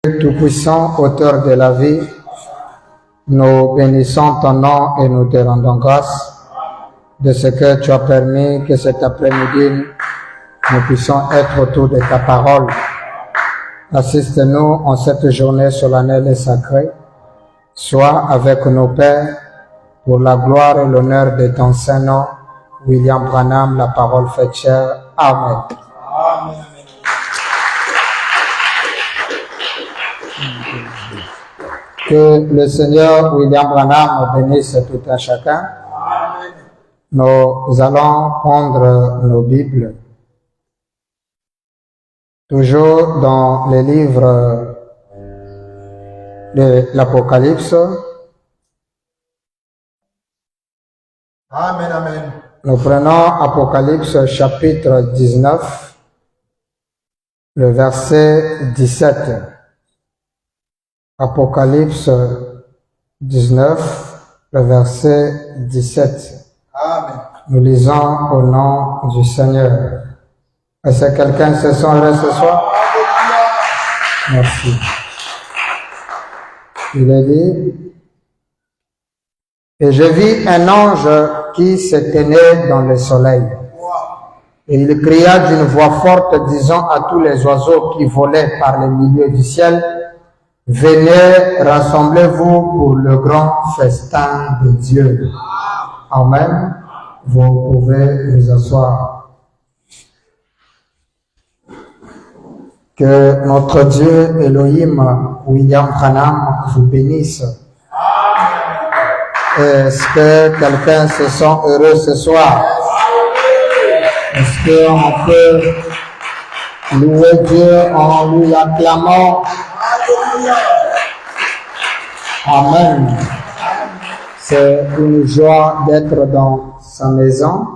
Tout-Puissant, auteur de la vie, nous bénissons ton nom et nous te rendons grâce de ce que tu as permis que cet après-midi nous puissions être autour de ta parole. Assiste-nous en cette journée solennelle et sacrée. Sois avec nos pères pour la gloire et l'honneur de ton Saint-Nom, William Branham, la parole faite chair. Amen. Amen. Que le Seigneur William Branham bénisse tout un chacun. Amen. Nous allons prendre nos Bibles, toujours dans les livres de l'Apocalypse. Amen, amen. Nous prenons Apocalypse chapitre 19, le verset 17. Apocalypse 19, le verset 17. Amen. Nous lisons au nom du Seigneur. Est-ce que quelqu'un se sent heureux ce soir? Merci. Il est dit, et je vis un ange qui se tenait dans le soleil. Et il cria d'une voix forte, disant à tous les oiseaux qui volaient par les milieux du ciel, venez, rassemblez-vous pour le grand festin de Dieu. Amen. Vous pouvez vous asseoir. Que notre Dieu Elohim, William Branham, vous bénisse. Est-ce que quelqu'un se sent heureux ce soir? Est-ce qu'on peut louer Dieu en lui acclamant? Amen. C'est une joie d'être dans sa maison.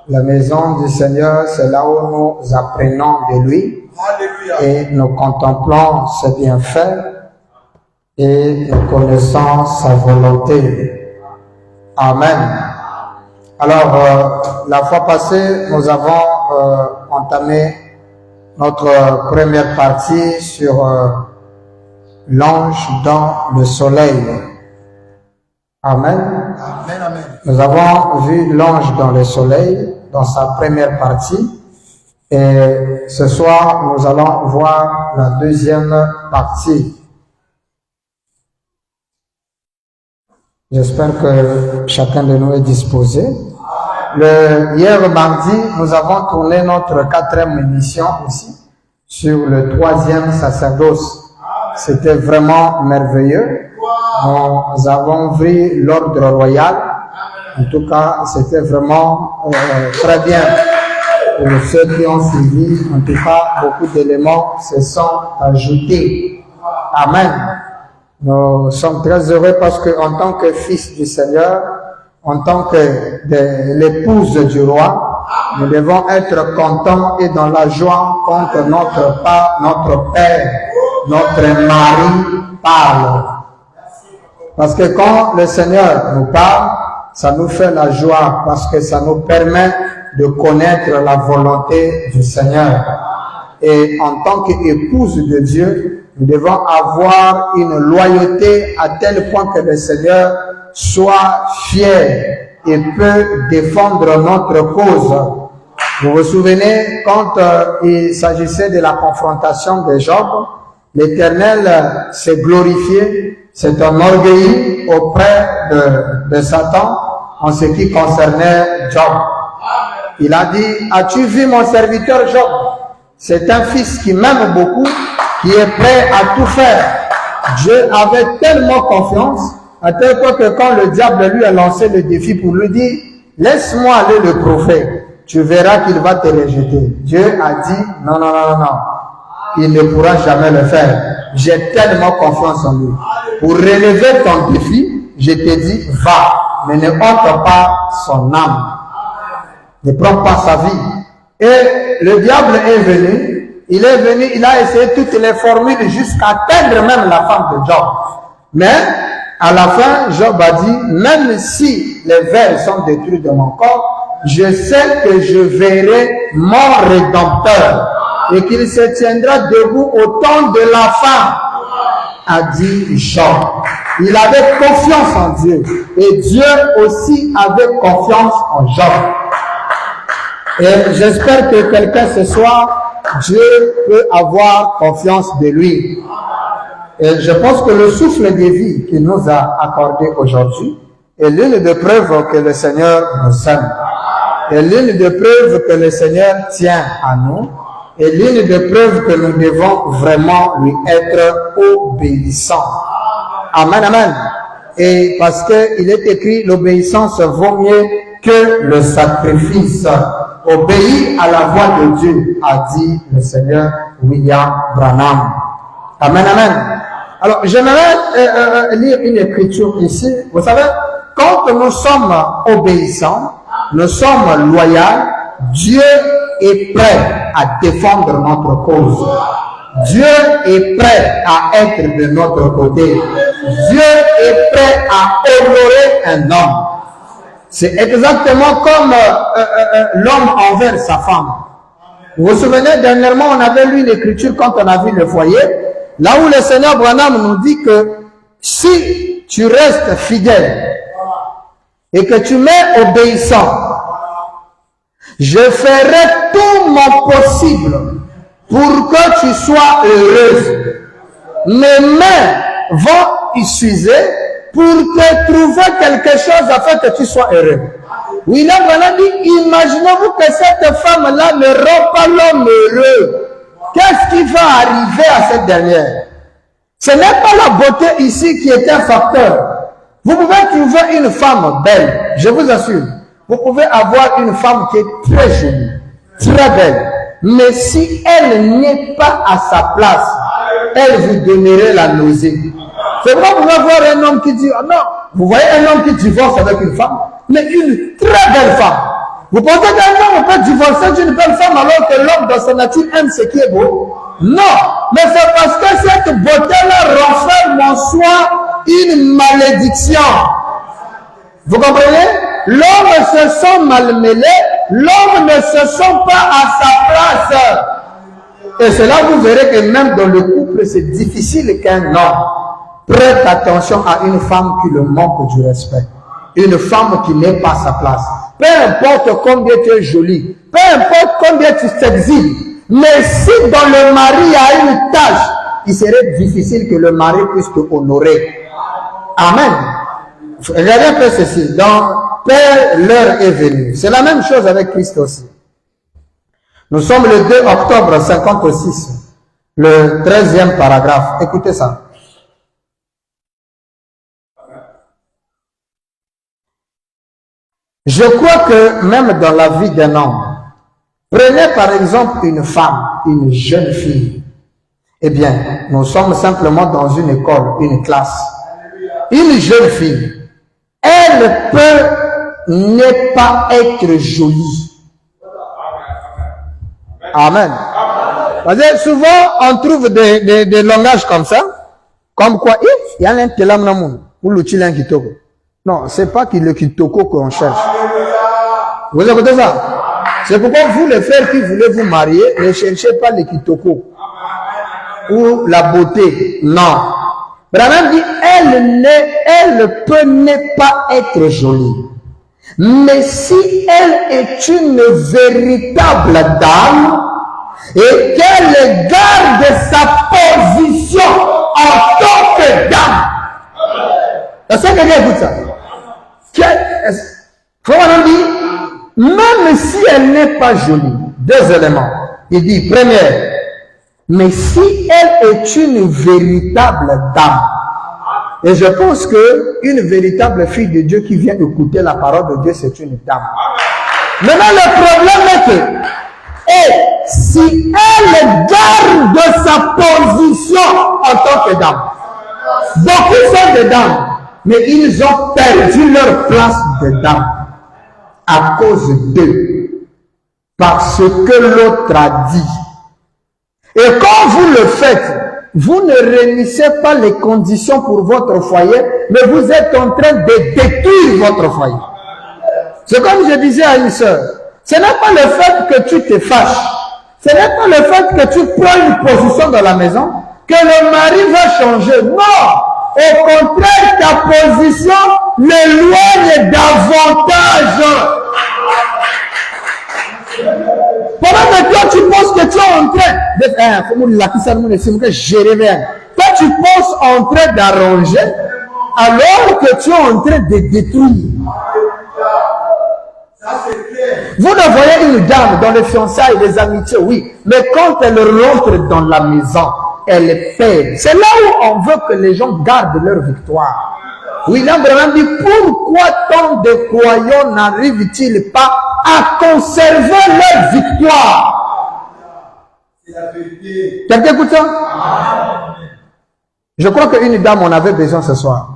La maison du Seigneur, c'est là où nous apprenons de lui. Et nous contemplons ses bienfaits et nous connaissons sa volonté. Amen. Alors, la fois passée, nous avons entamé notre première partie sur l'ange dans le soleil. Amen. Amen, amen. Nous avons vu l'ange dans le soleil dans sa première partie. Et ce soir, nous allons voir la deuxième partie. J'espère que chacun de nous est disposé. Hier mardi, nous avons tourné notre 4e émission aussi sur le 3e sacerdoce. C'était vraiment merveilleux. Nous avons vu l'ordre royal. En tout cas, c'était vraiment très bien. Pour ceux qui ont suivi, en tout cas, beaucoup d'éléments se sont ajoutés. Amen. Nous sommes très heureux parce que, en tant que fils du Seigneur, en tant que l'épouse du roi, nous devons être contents et dans la joie quand notre Père, notre mari parle. Parce que quand le Seigneur nous parle, ça nous fait la joie parce que ça nous permet de connaître la volonté du Seigneur. Et en tant qu'épouse de Dieu, nous devons avoir une loyauté à tel point que le Seigneur soit fier et peut défendre notre cause. Vous vous souvenez, quand il s'agissait de la confrontation de Job, l'Éternel s'est glorifié, s'est enorgueilli auprès de Satan en ce qui concernait Job. Il a dit, as-tu vu mon serviteur Job? C'est un fils qui m'aime beaucoup, qui est prêt à tout faire. Dieu avait tellement confiance, à tel point que quand le diable lui a lancé le défi pour lui dire, laisse-moi aller le prophète, tu verras qu'il va te rejeter. Dieu a dit, non, non, non, non, il ne pourra jamais le faire. J'ai tellement confiance en lui. Pour relever ton défi, je te dis, va, mais ne honte pas son âme. Ne prends pas sa vie. Et le diable est venu, il a essayé toutes les formules jusqu'à atteindre même la femme de Job. Mais, à la fin, Job a dit, même si les vers sont détruits de mon corps, je sais que je verrai mon Rédempteur. et qu'il se tiendra debout au temps de la fin, a dit Job. Il avait confiance en Dieu et Dieu aussi avait confiance en Job. Et j'espère que quelqu'un ce soir, Dieu peut avoir confiance de lui. Et je pense que le souffle de vie qu'il nous a accordé aujourd'hui est l'une des preuves que le Seigneur nous aime. Et l'une des preuves que le Seigneur tient à nous. Et l'une des preuves que nous devons vraiment lui être obéissants. Amen, amen. Et parce qu'il est écrit, l'obéissance vaut mieux que le sacrifice. Obéis à la voix de Dieu, a dit le Seigneur William Branham. Amen, amen. Alors, j'aimerais lire une écriture ici. Vous savez, quand nous sommes obéissants, nous sommes loyaux, Dieu est prêt à défendre notre cause. Dieu est prêt à être de notre côté. Dieu est prêt à honorer un homme. C'est exactement comme l'homme envers sa femme. Vous vous souvenez, dernièrement, on avait lu l'écriture quand on a vu le foyer, là où le Seigneur Branham nous dit que si tu restes fidèle et que tu m'es obéissant, je ferai tout mon possible pour que tu sois heureuse. Mes mains vont utiliser pour te trouver quelque chose afin que tu sois heureux. William Branham dit, imaginez-vous que cette femme-là ne rend pas l'homme heureux. Qu'est-ce qui va arriver à cette dernière? Ce n'est pas la beauté ici qui est un facteur. Vous pouvez trouver une femme belle, je vous assure. Vous pouvez avoir une femme qui est très jolie, très belle. Mais si elle n'est pas à sa place, elle vous donnerait la nausée. C'est vrai, vous pouvez voir un homme qui dit, oh non, vous voyez un homme qui divorce avec une femme, mais une très belle femme. Vous pensez qu'un homme peut divorcer d'une belle femme alors que l'homme dans sa nature aime ce qui est beau? Non, mais c'est parce que cette beauté-là renferme en soi une malédiction. Vous comprenez? L'homme se sent malmêlé, l'homme ne se sent pas à sa place. Et c'est là que vous verrez que même dans le couple, c'est difficile qu'un homme prête attention à une femme qui le manque du respect. Une femme qui n'est pas à sa place. Peu importe combien tu es jolie, peu importe combien tu t'exhibes, mais si dans le mari il y a une tâche, il serait difficile que le mari puisse te honorer. Amen. Regardez un peu ceci. Dans Père, l'heure est venue. C'est la même chose avec Christ aussi. Nous sommes le 2 octobre 56, le 13e paragraphe. Écoutez ça. Je crois que même dans la vie d'un homme, prenez par exemple une femme, une jeune fille. Eh bien, nous sommes simplement dans une école, une classe. Une jeune fille, elle peut ne pas être jolie. Amen. Parce que souvent, on trouve des langages comme ça, comme quoi, il y a un telam namoun, ou le chilen kitoko. Non, c'est pas le kitoko qu'on cherche. Vous écoutez ça? C'est pourquoi vous, les frères qui voulez vous marier, ne cherchez pas le kitoko ou la beauté. Non. Branham dit, elle peut ne pas être jolie. Mais si elle est une véritable dame et qu'elle garde sa position en tant que dame. Est-ce que quelqu'un écoute ça? Branham dit, même si elle n'est pas jolie, deux éléments. Il dit, première, mais si elle est une véritable dame, et je pense qu'une véritable fille de Dieu qui vient écouter la parole de Dieu, c'est une dame. Maintenant, le problème est que, si elle garde sa position en tant que dame, beaucoup sont des dames, mais ils ont perdu leur place de dame à cause d'eux, parce que l'autre a dit. Et quand vous le faites, vous ne réunissez pas les conditions pour votre foyer, mais vous êtes en train de détruire votre foyer. C'est comme je disais à une sœur, ce n'est pas le fait que tu te fâches, Ce n'est pas le fait que tu prends une position dans la maison que le mari va changer. Non! Au contraire, ta position l'éloigne davantage. Pendant que toi, tu penses que tu es en train de gérer bien. Toi, tu penses en train d'arranger alors que tu es en train de détruire. Vous ne voyez une dame dans les fiançailles, les amitiés, oui. Mais quand elle rentre dans la maison, elle perd. C'est là où on veut que les gens gardent leur victoire. William Branham dit, pourquoi tant de croyants n'arrivent-ils pas à conserver leur victoire? Quelqu'un écoute ça? Je crois qu'une dame en avait besoin ce soir.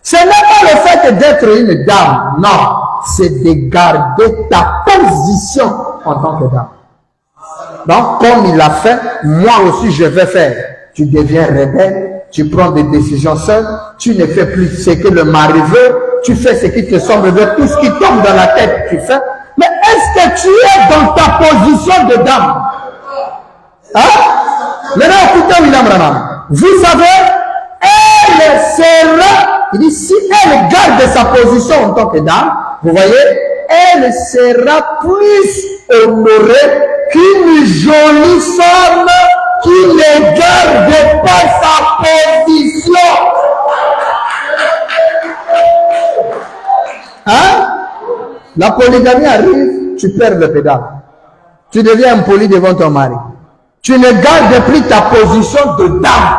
Ce n'est pas le fait d'être une dame, non. C'est de garder ta position en tant que dame. Donc, comme il l'a fait, moi aussi je vais faire. Tu deviens rebelle, tu prends des décisions seule, tu ne fais plus ce que le mari veut, tu fais ce qui te semble bien, tout ce qui tombe dans la tête, tu fais. Mais est-ce que tu es dans ta position de dame? Hein? Maintenant, écoutez William Branham. Vous savez, elle sera, il dit, si elle garde sa position en tant que dame, vous voyez, elle sera plus honorée qu'une jolie femme qui ne garde pas sa position. Hein? La polygamie arrive, tu perds le pédale. Tu deviens impoli devant ton mari. Tu ne gardes plus ta position de dame.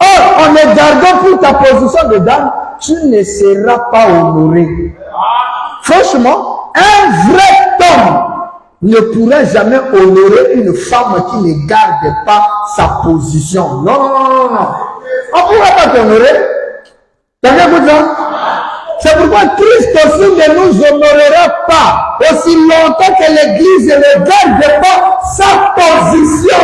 Or, en ne gardant plus ta position de dame, tu ne seras pas honoré. Franchement, un vrai homme ne pourra jamais honorer une femme qui ne garde pas sa position. Non, non, non, non, non. On ne pourra pas t'honorer. T'as bien écouté ça? C'est pourquoi Christ aussi ne nous honorera pas aussi longtemps que l'Église ne garde pas sa position.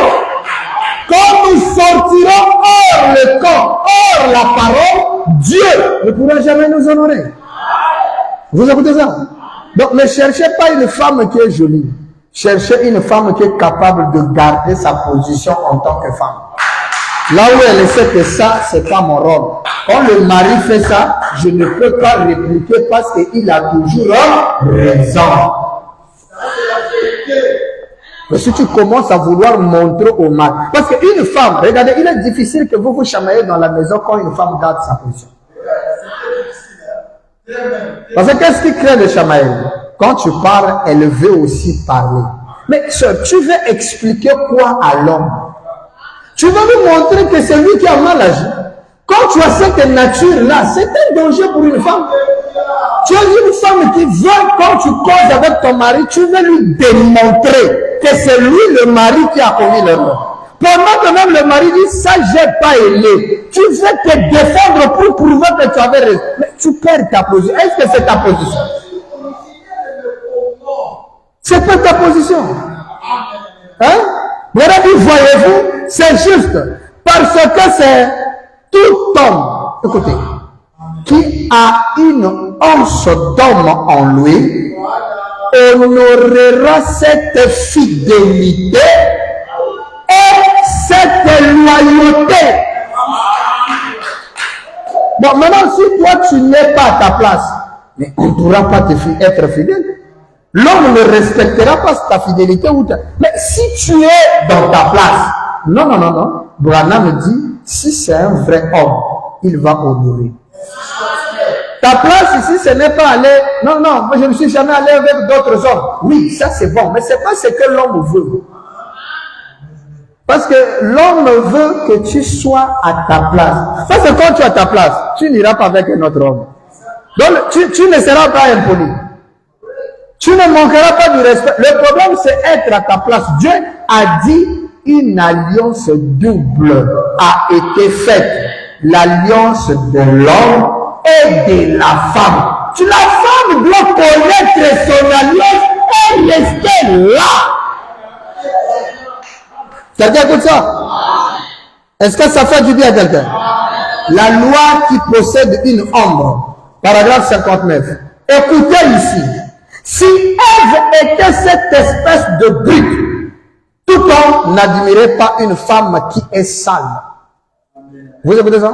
Quand nous sortirons hors le camp, hors la parole, Dieu ne pourra jamais nous honorer. Vous écoutez ça? Donc ne cherchez pas une femme qui est jolie. Cherchez une femme qui est capable de garder sa position en tant que femme. Là où elle sait que ça, c'est pas mon rôle. Quand le mari fait ça, je ne peux pas répliquer parce qu'il a toujours raison. Mais si tu commences à vouloir montrer au mari, parce qu'une femme, regardez, il est difficile que vous vous chamaillez dans la maison quand une femme garde sa position. Parce que qu'est-ce qui crée le chamaillé? Quand tu parles, elle veut aussi parler. Mais tu veux expliquer quoi à l'homme? Tu veux lui montrer que c'est lui qui a mal agi. Quand tu as cette nature-là, c'est un danger pour une femme. Tu as une femme qui veut, quand tu causes avec ton mari, tu veux lui démontrer que c'est lui le mari qui a commis l'erreur. Pendant que même le mari dit, ça j'ai pas aimé. Tu veux te défendre pour prouver que tu avais raison. Mais tu perds ta position. Est-ce que c'est ta position? C'est pas ta position. Hein? Voilà, voyez-vous, c'est juste. Parce que c'est tout homme, écoutez, qui a une once d'homme en lui, honorera cette fidélité et cette loyauté. Bon, maintenant, si toi, tu n'es pas à ta place, mais on ne pourra pas être fidèle. L'homme ne respectera pas ta fidélité. Mais si tu es dans ta place, non, non, non, non. Branham me dit, si c'est un vrai homme, il va honorer. Ta place ici, ce n'est pas aller, non, non, moi je ne suis jamais allé avec d'autres hommes. Oui, ça c'est bon, mais ce n'est pas ce que l'homme veut. Parce que l'homme veut que tu sois à ta place. Parce que quand tu es à ta place, tu n'iras pas avec un autre homme. Donc tu ne seras pas impoli. Tu ne manqueras pas du respect. Le problème, c'est être à ta place. Dieu a dit, une alliance double a été faite. L'alliance de l'homme et de la femme. La femme doit connaître son alliance et rester là. Quelqu'un écoute ça? Est-ce que ça fait du bien à quelqu'un? La loi qui possède une ombre. Paragraphe 59. Écoutez ici. Si Ève était cette espèce de brique Tout homme n'admirait pas une femme qui est sale. Vous écoutez ça?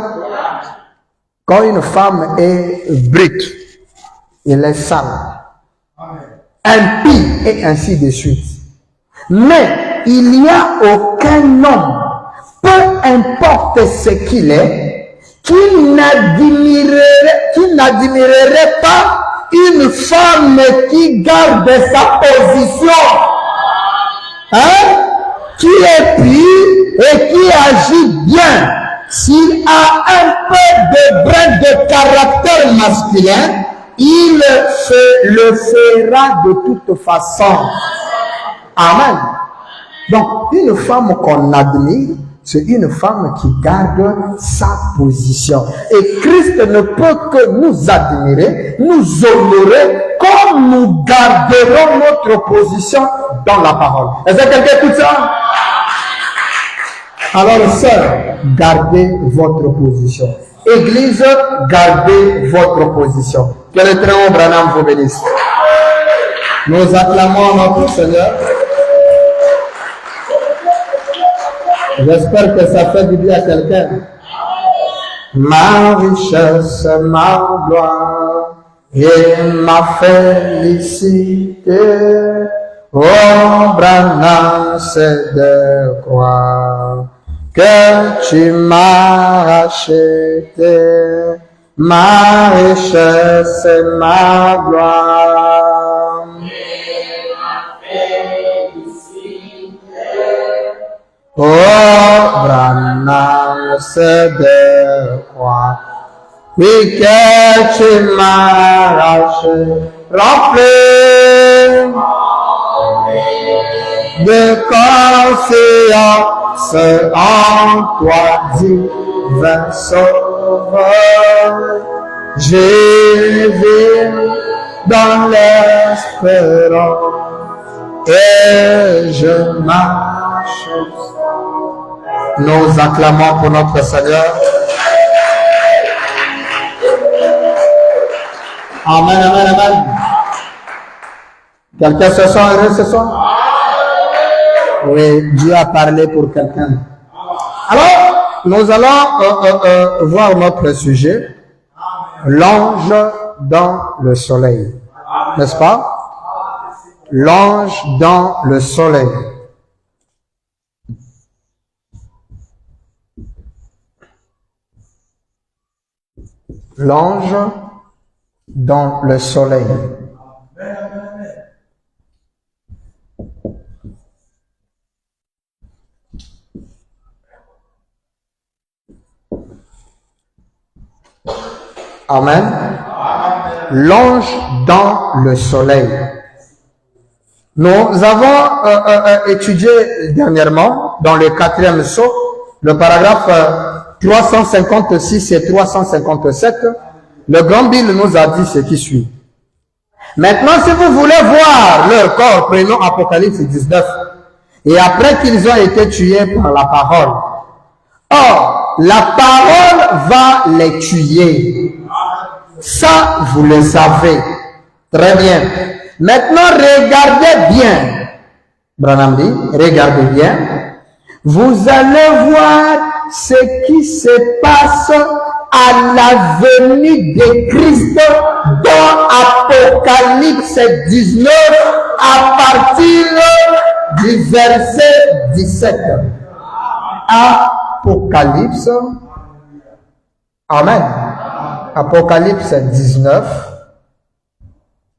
Quand une femme est brute, elle est sale, impie et ainsi de suite. Mais il n'y a aucun homme, peu importe ce qu'il est, qui n'admirerait pas une femme qui garde sa position, qui est pure et qui agit bien. S'il a un peu de brin de caractère masculin, il le fera de toute façon. Amen. Donc, une femme qu'on admire, c'est une femme qui garde sa position. Et Christ ne peut que nous admirer, nous honorer, comme nous garderons notre position dans la parole. Est-ce que quelqu'un écoute ça? Alors, sœurs, gardez votre position. Église, gardez votre position. Que le très haut Branham vous bénisse. Nous acclamons notre Seigneur. J'espère que ça fait du bien à quelqu'un. Ma richesse, ma gloire et ma félicité, oh Branham, c'est de croire que tu m'as racheté, ma richesse et ma gloire. Oh, Branham, c'est de croire, oui, que tu m'as racheté, rempli de confiance en toi, divin sauveur. J'ai vu dans l'espérance et je marche. Nous acclamons pour notre Seigneur. Amen, amen, amen. Quelqu'un se sent heureux ce soir? Oui, Dieu a parlé pour quelqu'un. Alors, nous allons voir notre sujet. L'ange dans le soleil. N'est-ce pas? L'ange dans le soleil. L'ange dans le soleil. Amen. L'ange dans le soleil. Nous avons étudié dernièrement dans le 4e sceau, le paragraphe 356 et 357. Le grand Bible nous a dit ce qui suit. Maintenant, si vous voulez voir leur corps, prenons Apocalypse 19. Et après qu'ils ont été tués par la parole. Or, la parole va les tuer. Ça, vous le savez. Très bien. Maintenant, regardez bien. Branham dit, regardez bien. Vous allez voir ce qui se passe à la venue de Christ dans Apocalypse 19 à partir du verset 17. Apocalypse. Amen. Apocalypse 19.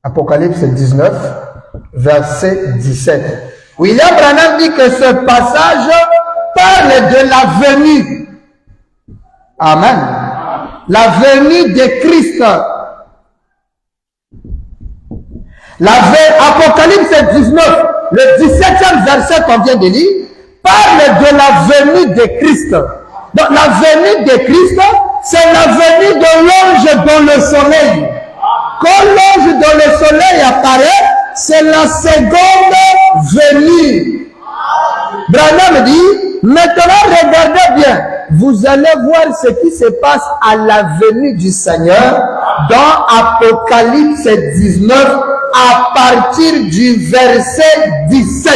Apocalypse 19, verset 17. William Branham dit que ce passage parle de la venue. Amen. La venue de Christ. Apocalypse 19, le 17e verset qu'on vient de lire, parle de la venue de Christ. Donc la venue de Christ, c'est la venue de l'ange dans le soleil. Quand l'ange dans le soleil apparaît, c'est la seconde venue. Branham dit, maintenant regardez bien, vous allez voir ce qui se passe à la venue du Seigneur dans Apocalypse 19 à partir du verset 17.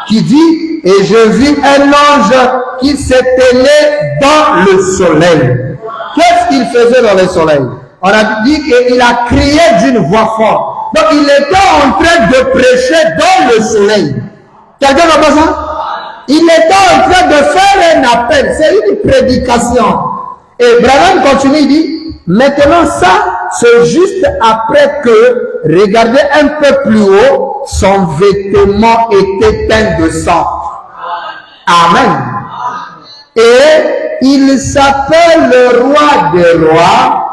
qui dit, et je vis un ange qui s'éteignait dans le soleil. Qu'est-ce qu'il faisait dans le soleil? On a dit qu'il a crié d'une voix forte. Donc il était en train de prêcher dans le soleil. Quelqu'un n'a pas ça? Il était en train de faire un appel. C'est une prédication. Et Branham continue, il dit, maintenant ça, c'est juste après que, regardez un peu plus haut, son vêtement était teint de sang. Amen. Et il s'appelle le roi des rois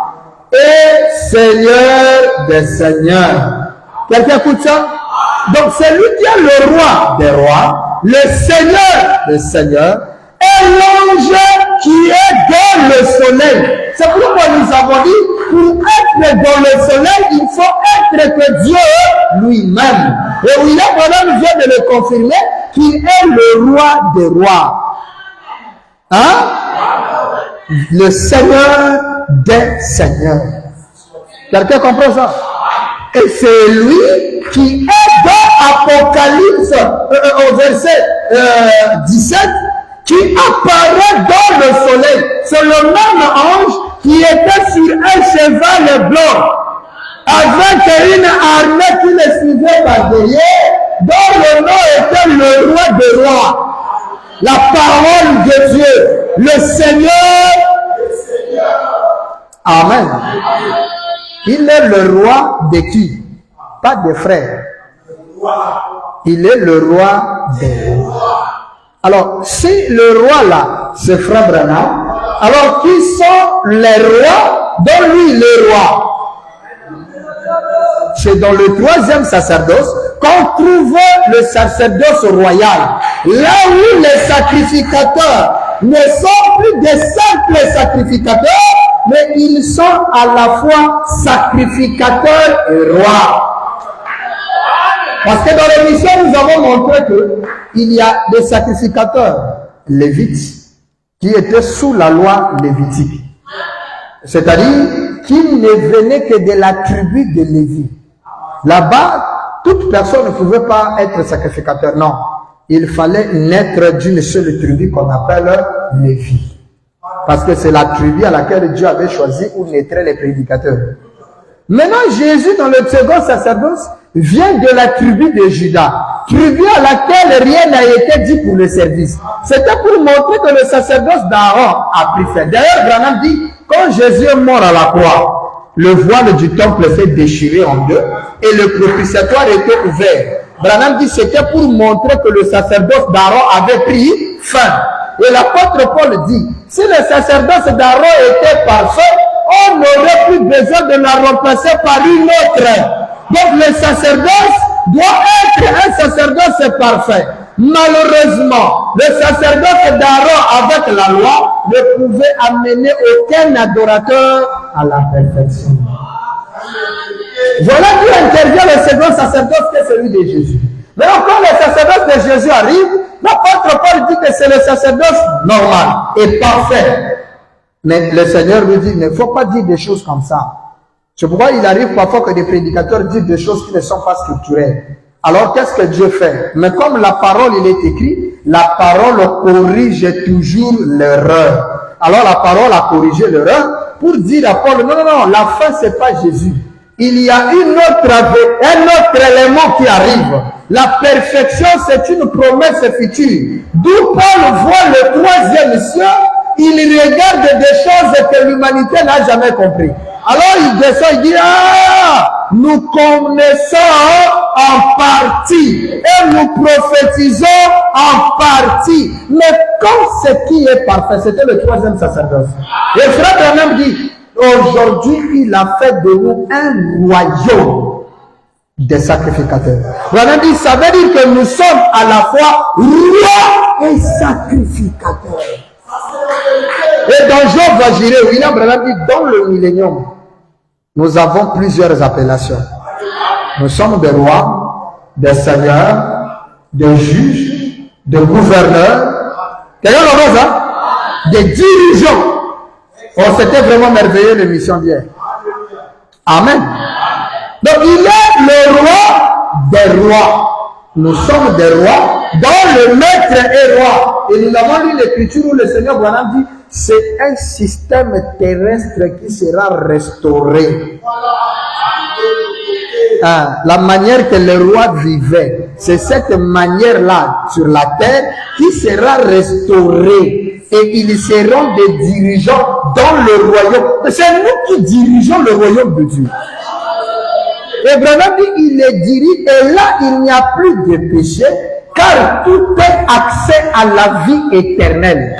et Seigneur des seigneurs. Quelqu'un écoute ça? Donc c'est lui qui est le roi des rois, le Seigneur des seigneurs, et l'ange qui est dans le soleil. C'est pourquoi nous avons dit, pour être dans le soleil, il faut être que Dieu lui-même. Et William Branham vient de le confirmer qu'il est le roi des rois. Hein? Le Seigneur des seigneurs. Quelqu'un comprend ça? Et c'est lui qui est dans Apocalypse au verset 17 qui apparaît dans le soleil. C'est le même ange qui était sur un cheval blanc avec une armée qui le suivait par derrière, dont le nom était le roi des rois. La parole de Dieu, le Seigneur. Amen. Il est le roi de qui? Pas des frères. Il est le roi des rois. Alors, si le roi là, c'est Frère Branham, alors qui sont les rois dont lui le roi? C'est dans le troisième sacerdoce qu'on trouve le sacerdoce royal. Là où les sacrificateurs ne sont plus des simples sacrificateurs, mais ils sont à la fois sacrificateurs et rois. Parce que dans l'émission, nous avons montré qu'il y a des sacrificateurs lévites qui étaient sous la loi lévitique. C'est-à-dire qu'ils ne venaient que de la tribu de Lévi. Là-bas, toute personne ne pouvait pas être sacrificateur. Non, il fallait naître d'une seule tribu qu'on appelle Lévi. Parce que c'est la tribu à laquelle Dieu avait choisi où naîtraient les prédicateurs. Maintenant, Jésus, dans le second sacerdoce, vient de la tribu de Judas, tribu à laquelle rien n'a été dit pour le service. C'était pour montrer que le sacerdoce d'Aaron a pris fin. D'ailleurs, Branham dit, quand Jésus est mort à la croix, le voile du temple s'est déchiré en deux et le propitiatoire était ouvert. Branham dit, c'était pour montrer que le sacerdoce d'Aaron avait pris fin. Et l'apôtre Paul dit, si le sacerdoce d'Aaron était parfait, on n'aurait plus besoin de la remplacer par une autre. Donc le sacerdoce doit être un sacerdoce parfait. Malheureusement, le sacerdoce d'Aaron avec la loi ne pouvait amener aucun adorateur à la perfection. Voilà qui intervient le second sacerdoce qui est celui de Jésus. Mais quand le sacerdoce de Jésus arrive, l'apôtre Paul dit que c'est le sacerdoce normal et parfait. Mais le Seigneur lui dit, il ne faut pas dire des choses comme ça. C'est pourquoi il arrive parfois que des prédicateurs disent des choses qui ne sont pas scripturelles. Alors qu'est-ce que Dieu fait? Mais comme la parole, il est écrit, la parole corrige toujours l'erreur. Alors la parole a corrigé l'erreur pour dire à Paul, non, non, non, la fin c'est pas Jésus. Il y a un autre élément qui arrive. La perfection, c'est une promesse future. D'où Paul voit le troisième ciel, il regarde des choses que l'humanité n'a jamais compris. Alors il descend, il dit, ah, nous connaissons en partie et nous prophétisons en partie. Mais quand ce qui est parfait, c'était le troisième sacerdoce. Et Frère Branham dit, aujourd'hui, il a fait de nous un royaume des sacrificateurs. Branham dit, ça veut dire que nous sommes à la fois rois et sacrificateurs. Et dans Job va gérer, William Branham dit, dans le millénium, nous avons plusieurs appellations. Nous sommes des rois, des seigneurs, des juges, des gouverneurs. Quelqu'un comprend ça? Des dirigeants. Oh, c'était vraiment merveilleux l'émission d'hier. Amen. Donc il est le roi des rois Nous sommes des rois dont le maître est roi. Et nous avons lu l'écriture où le Seigneur Branham dit c'est un système terrestre qui sera restauré. La manière que les rois vivaient, c'est cette manière-là sur la terre qui sera restaurée. Et ils seront des dirigeants dans le royaume. C'est nous qui dirigeons le royaume de Dieu. Et Branham dit, il les dirige, et là, il n'y a plus de péché, car tout est accès à la vie éternelle.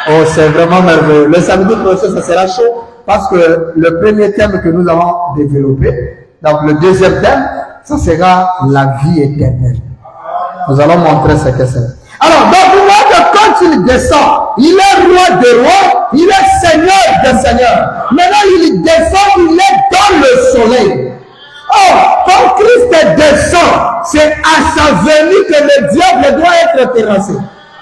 Oh, c'est vraiment merveilleux. Le samedi prochain, ça sera chaud, parce que le premier thème que nous avons développé, donc le deuxième thème, ça sera la vie éternelle. Nous allons montrer ce que c'est. Alors, donc, vous voyez que quand il descend, il est roi des rois, il est seigneur des seigneurs. Maintenant, il descend, il est dans le soleil. Or, quand Christ descend, c'est à sa venue que le diable doit être terrassé.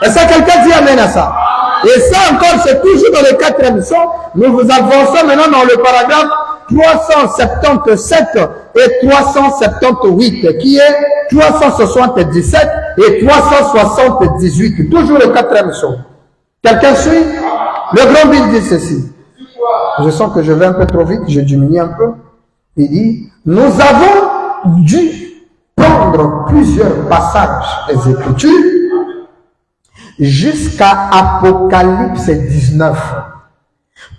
Et ça, quelqu'un dit amen à ça. Et ça encore, c'est toujours dans le 4e son. Nous vous avançons maintenant dans le paragraphe 377 et 378, qui est 377 et 378. Toujours le 4e son. Quelqu'un suit? Le grand Bill dit ceci. Je sens que je vais un peu trop vite, je diminue un peu. Il dit, nous avons dû prendre plusieurs passages des Écritures jusqu'à Apocalypse 19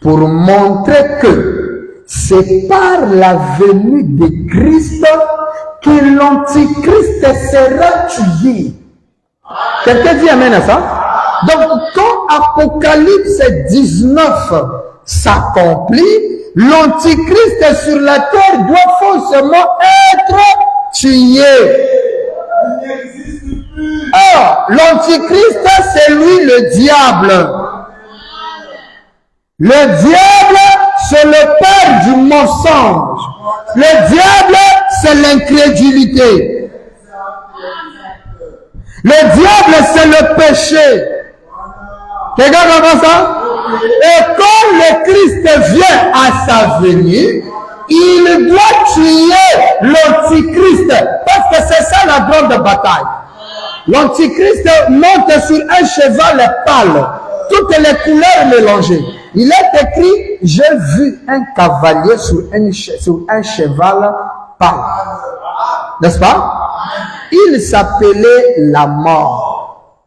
pour montrer que c'est par la venue de Christ que l'Antichrist sera tué. Quelqu'un dit amen à ça? Donc, quand Apocalypse 19 s'accomplit, l'Antichrist sur la terre doit forcément être tué. Or, l'Antichrist, c'est lui le diable. Le diable, c'est le père du mensonge. Le diable, c'est l'incrédulité. Le diable, c'est le péché. Quelqu'un comprend ça? Et quand le Christ vient à sa venue, il doit tuer l'Antichrist. Parce que c'est ça la grande bataille. L'Antichrist monte sur un cheval pâle, toutes les couleurs mélangées. Il est écrit, j'ai vu un cavalier sur un cheval pâle. N'est-ce pas? Il s'appelait la mort.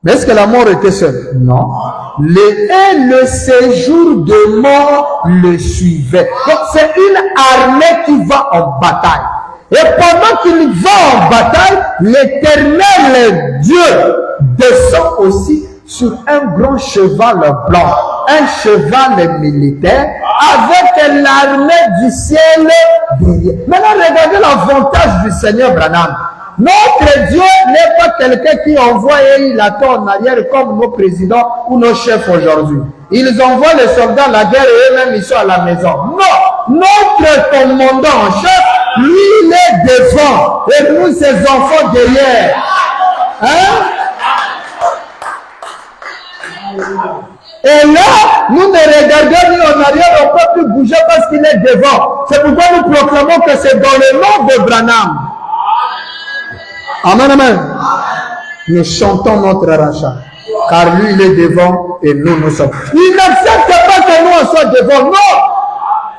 Mais est-ce que la mort était seule? Non. Et le séjour de mort le suivait. Donc c'est une armée qui va en bataille. Et pendant qu'il va en bataille, l'Éternel Dieu descend aussi sur un grand cheval blanc, un cheval militaire, avec l'armée du ciel derrière. Maintenant, regardez l'avantage du Seigneur Branham. Notre Dieu n'est pas quelqu'un qui envoie et il attend en arrière comme nos présidents ou nos chefs aujourd'hui. Ils envoient les soldats à la guerre et eux-mêmes ils sont à la maison. Non, notre commandant en chef, lui il est devant et nous ses enfants derrière. Hein? Et là, nous ne regardons ni en arrière, on ne peut plus bouger parce qu'il est devant. C'est pourquoi nous proclamons que c'est dans le nom de Branham. Amen, amen. Nous chantons notre rachat. Car lui, il est devant et nous sommes. Il n'accepte pas que nous en soyons devant. Non.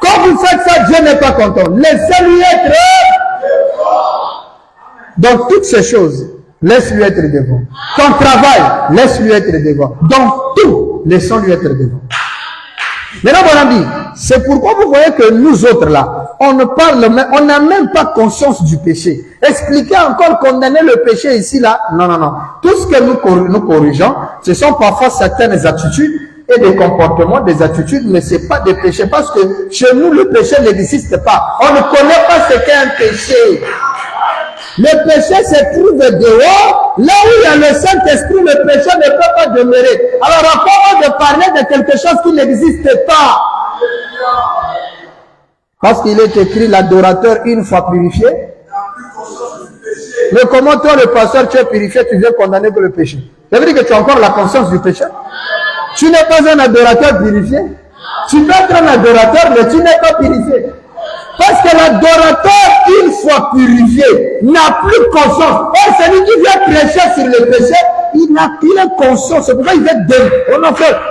Quand vous faites ça, Dieu n'est pas content. Laissez-lui être devant. Dans toutes ces choses, laisse-lui être devant. Ton travail, laisse-lui être devant. Dans tout, laissons-lui être devant. Maintenant, mon ami, c'est pourquoi vous voyez que nous autres là, on ne parle même, on n'a même pas conscience du péché. Expliquer encore, condamner le péché ici là, non, non, non. Tout ce que nous corrigeons, ce sont parfois certaines attitudes et des comportements, des attitudes, mais c'est pas des péchés parce que chez nous le péché n'existe pas. On ne connaît pas ce qu'est un péché. Le péché se trouve dehors, là où il y a le Saint-Esprit, le péché ne peut pas demeurer. Alors, à quoi de parler de quelque chose qui n'existe pas? Parce qu'il est écrit, l'adorateur une fois purifié. Mais comment toi, le pasteur, tu es purifié, tu viens condamner pour le péché? Ça veut dire que tu as encore la conscience du péché? Tu n'es pas un adorateur purifié. Tu peux être un adorateur, mais tu n'es pas purifié. Parce que l'adorateur, une fois purifié, n'a plus conscience. Or, celui qui vient prêcher sur le péché, il est conscient. C'est pourquoi il va dire, on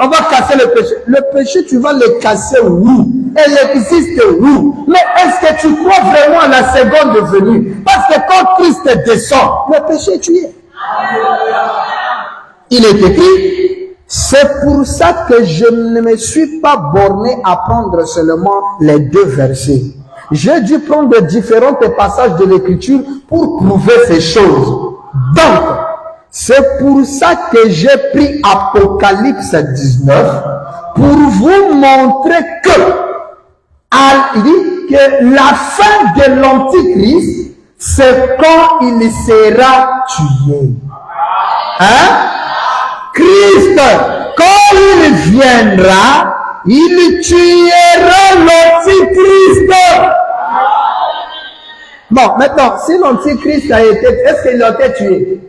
va casser le péché. Le péché, tu vas le casser, oui. Elle existe, oui. Mais est-ce que tu crois vraiment à la seconde venue? Parce que quand Christ descend, le péché est tué. Il est écrit, c'est pour ça que je ne me suis pas borné à prendre seulement les 2 versets. J'ai dû prendre différents passages de l'écriture pour prouver ces choses. Donc, c'est pour ça que j'ai pris Apocalypse 19 pour vous montrer il dit que la fin de l'Antichrist, c'est quand il sera tué. Hein? Christ, quand il viendra, il tuera l'Antichrist. Bon, maintenant, si l'Antichrist a été, est-ce qu'il a été tué?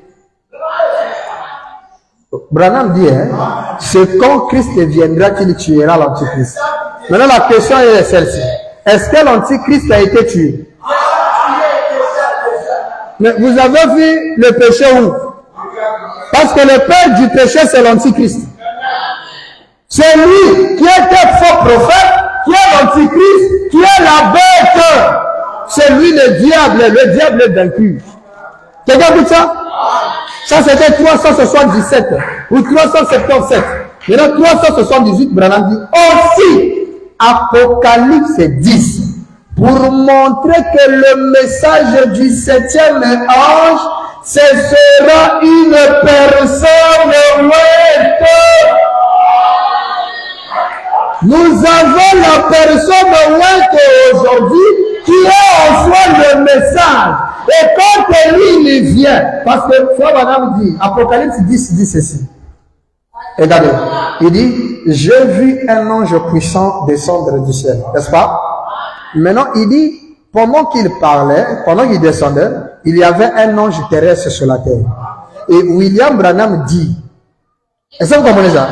Branham dit, c'est quand Christ viendra qu'il tuera l'Antichrist. Maintenant, la question est celle-ci. Est-ce que l'Antichrist a été tué? Mais vous avez vu le péché où? Parce que le père du péché, c'est l'Antichrist. C'est lui qui était faux prophète, qui est l'Antichrist, qui est la bête. C'est lui le diable est vaincu. Quelqu'un dit ça? Ça c'était 377 ou 377. Maintenant 378, Branham dit aussi Apocalypse 10 pour montrer que le message du 7e ange, ce sera une personne ouette. Nous avons la personne ouette aujourd'hui qui est en soi le message. Et quand lui, il vient, parce que Frère Branham dit, Apocalypse 10 dit ceci. Regardez, il dit, j'ai vu un ange puissant descendre du ciel, n'est-ce pas? Maintenant, il dit, pendant qu'il parlait, pendant qu'il descendait, il y avait un ange terrestre sur la terre. Et William Branham dit, est-ce que vous comprenez ça?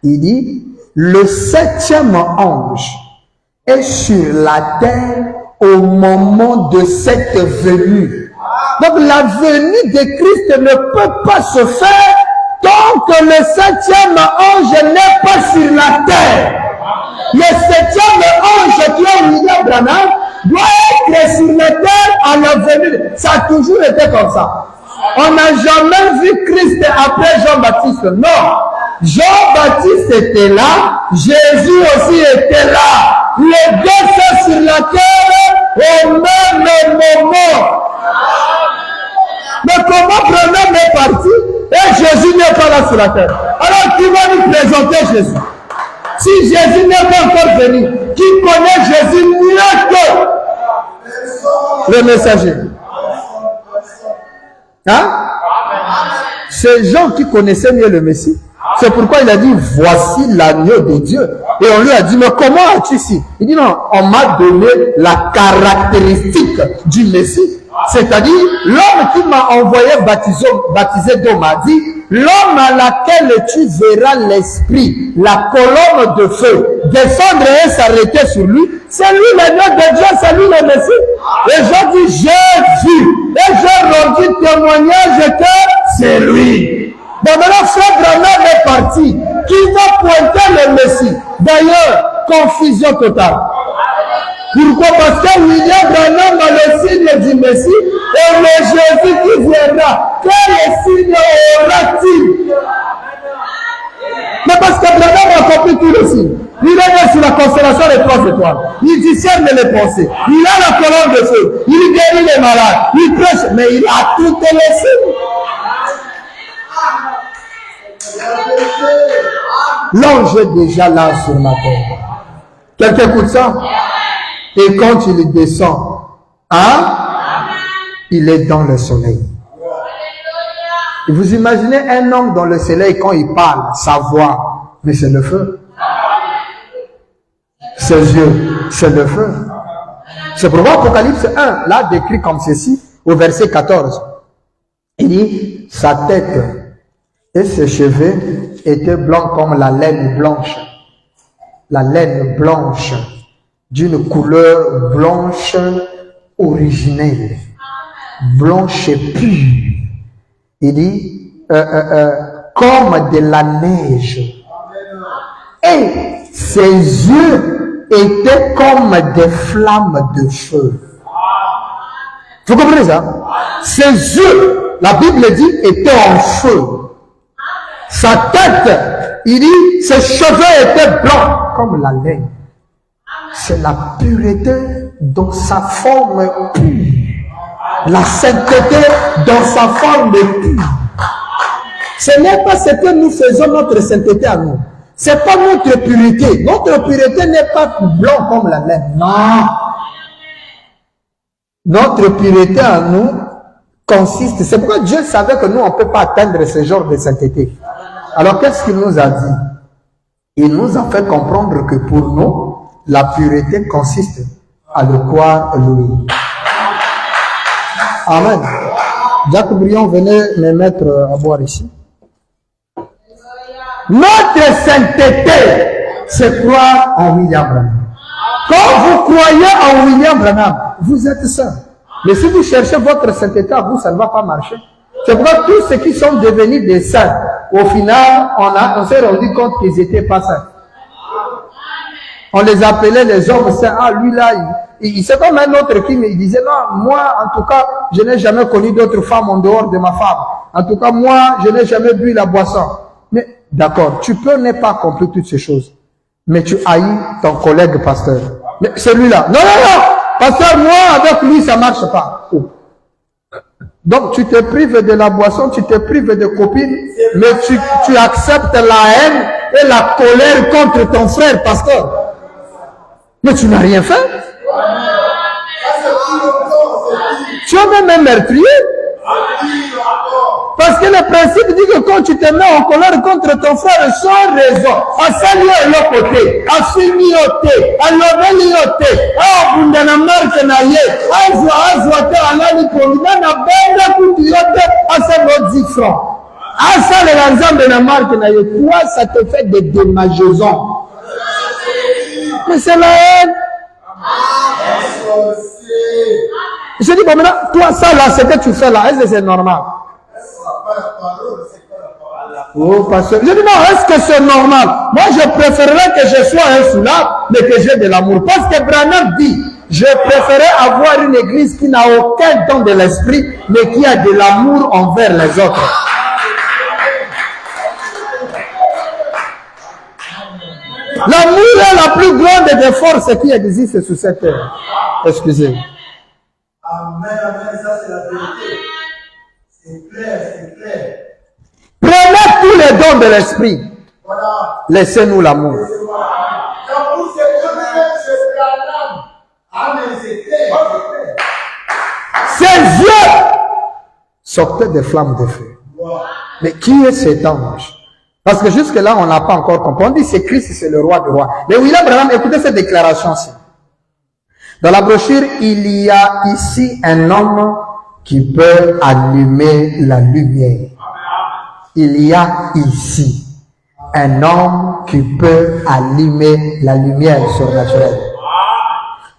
Il dit, le 7e ange est sur la terre au moment de cette venue. Donc la venue de Christ ne peut pas se faire tant que le 7e ange n'est pas sur la terre. Le 7e ange qui est William Branham doit être sur la terre à la venue. Ça a toujours été comme ça. On n'a jamais vu Christ après Jean-Baptiste. Non. Jean-Baptiste était là, Jésus aussi était là. Les deux sont sur la terre au même moment. Mais comment Branham est parti et Jésus n'est pas là sur la terre? Alors qui va nous présenter Jésus? Si Jésus n'est pas encore venu, qui connaît Jésus mieux que le messager? Hein? Ces gens qui connaissaient mieux le Messie. C'est pourquoi il a dit, voici l'agneau de Dieu. Et on lui a dit, mais comment as-tu su? Il dit, non, on m'a donné la caractéristique du Messie. C'est-à-dire, l'homme qui m'a envoyé baptiser d'eau m'a dit, l'homme à laquelle tu verras l'esprit, la colonne de feu, descendre et s'arrêter sur lui, c'est lui l'agneau de Dieu, c'est lui le Messie. Et j'ai dit, j'ai vu, et j'ai rendu témoignage que c'est lui. Donc maintenant, Frère Branham est parti. Qui va pointer le Messie? D'ailleurs, confusion totale. Pourquoi? Parce que William Branham a le signe du Messie et le Jésus qui viendra. Quel signe aura-t-il? Mais parce que Branham a compris tout le signe. Il est né sur la constellation des 3 étoiles. Il discerne les pensées. Il a la colonne de feu. Il guérit les malades. Il prêche. Mais il a toutes les signes. L'ange est déjà là sur la terre. Quelqu'un écoute ça? Et quand il descend, hein? Il est dans le soleil. Et vous imaginez un homme dans le soleil quand il parle, sa voix, mais c'est le feu. Ses yeux, c'est le feu. C'est pourquoi Apocalypse 1, là, décrit comme ceci, au verset 14. Il dit, sa tête et ses cheveux étaient blancs comme la laine blanche. La laine blanche d'une couleur blanche originelle, blanche pure. Il dit, comme de la neige. Et ses yeux étaient comme des flammes de feu. Vous comprenez ça? Ses yeux, la Bible dit, étaient en feu. Sa tête, il dit, ses cheveux étaient blancs comme la laine. C'est la pureté dans sa forme pure. La sainteté dans sa forme pure. Ce n'est pas ce que nous faisons notre sainteté à nous. Ce n'est pas notre pureté. Notre pureté n'est pas blanc comme la laine. Non. Notre pureté à nous consiste. C'est pourquoi Dieu savait que nous, on ne peut pas atteindre ce genre de sainteté. Alors, qu'est-ce qu'il nous a dit? Il nous a fait comprendre que pour nous, la pureté consiste à le croire lui. Amen. Jacques Brion, venez me mettre à boire ici. Notre sainteté, c'est croire en William Branham. Quand vous croyez en William Branham, vous êtes saint. Mais si vous cherchez votre sainteté à vous, ça ne va pas marcher. C'est pourquoi tous ceux qui sont devenus des saints, au final, on s'est rendu compte qu'ils n'étaient pas saints. On les appelait les hommes saints. Ah, lui là, c'est comme un autre qui me disait, non, moi, en tout cas, je n'ai jamais connu d'autres femmes en dehors de ma femme. En tout cas, moi, je n'ai jamais bu la boisson. Mais, d'accord, tu peux ne pas accomplir toutes ces choses. Mais tu haïs ton collègue pasteur. Mais celui-là, non, non, non, pasteur, moi, avec lui, ça ne marche pas. Oh. Donc, tu te prives de la boisson, tu te prives de copines, mais tu acceptes la haine et la colère contre ton frère, pasteur. Mais tu n'as rien fait. Tu es même un meurtrier. Parce que le principe dit que quand tu te mets en colère contre ton frère sans raison, à saluer l'autre côté, à finir au thé, à lever au thé, à bundana marque na ye, à zoiter à l'année pour lui, à benda kutuyote, à sa 10 francs. À ça, les ensemble de marque na ye, toi, ça te fait des démangeaisons. Mais c'est la haine. Je dis, bon, maintenant, toi, ça là, ce que tu fais là, est-ce que c'est normal? Oh, pasteur. Je dis, non, est-ce que c'est normal? Moi, je préférerais que je sois un soulard, mais que j'ai de l'amour. Parce que Branham dit, je préférais avoir une église qui n'a aucun don de l'esprit, mais qui a de l'amour envers les autres. L'amour est la plus grande des forces qui existent sur cette terre. Excusez. Amen, amen, ça c'est la vérité. C'est clair, c'est clair. Prenez tous les dons de l'esprit. Voilà. Laissez-nous l'amour. L'amour c'est Dieu-même, c'est l'âme. Amen, c'est clair, c'est clair. Ses yeux sortaient des flammes de feu. Wow. Mais qui est cet ange? Parce que jusque-là, on n'a pas encore compris. On dit c'est Christ, c'est le roi des rois. Mais William Branham, écoutez cette déclaration-ci. Dans la brochure, il y a ici un homme qui peut allumer la lumière. Il y a ici un homme qui peut allumer la lumière surnaturelle.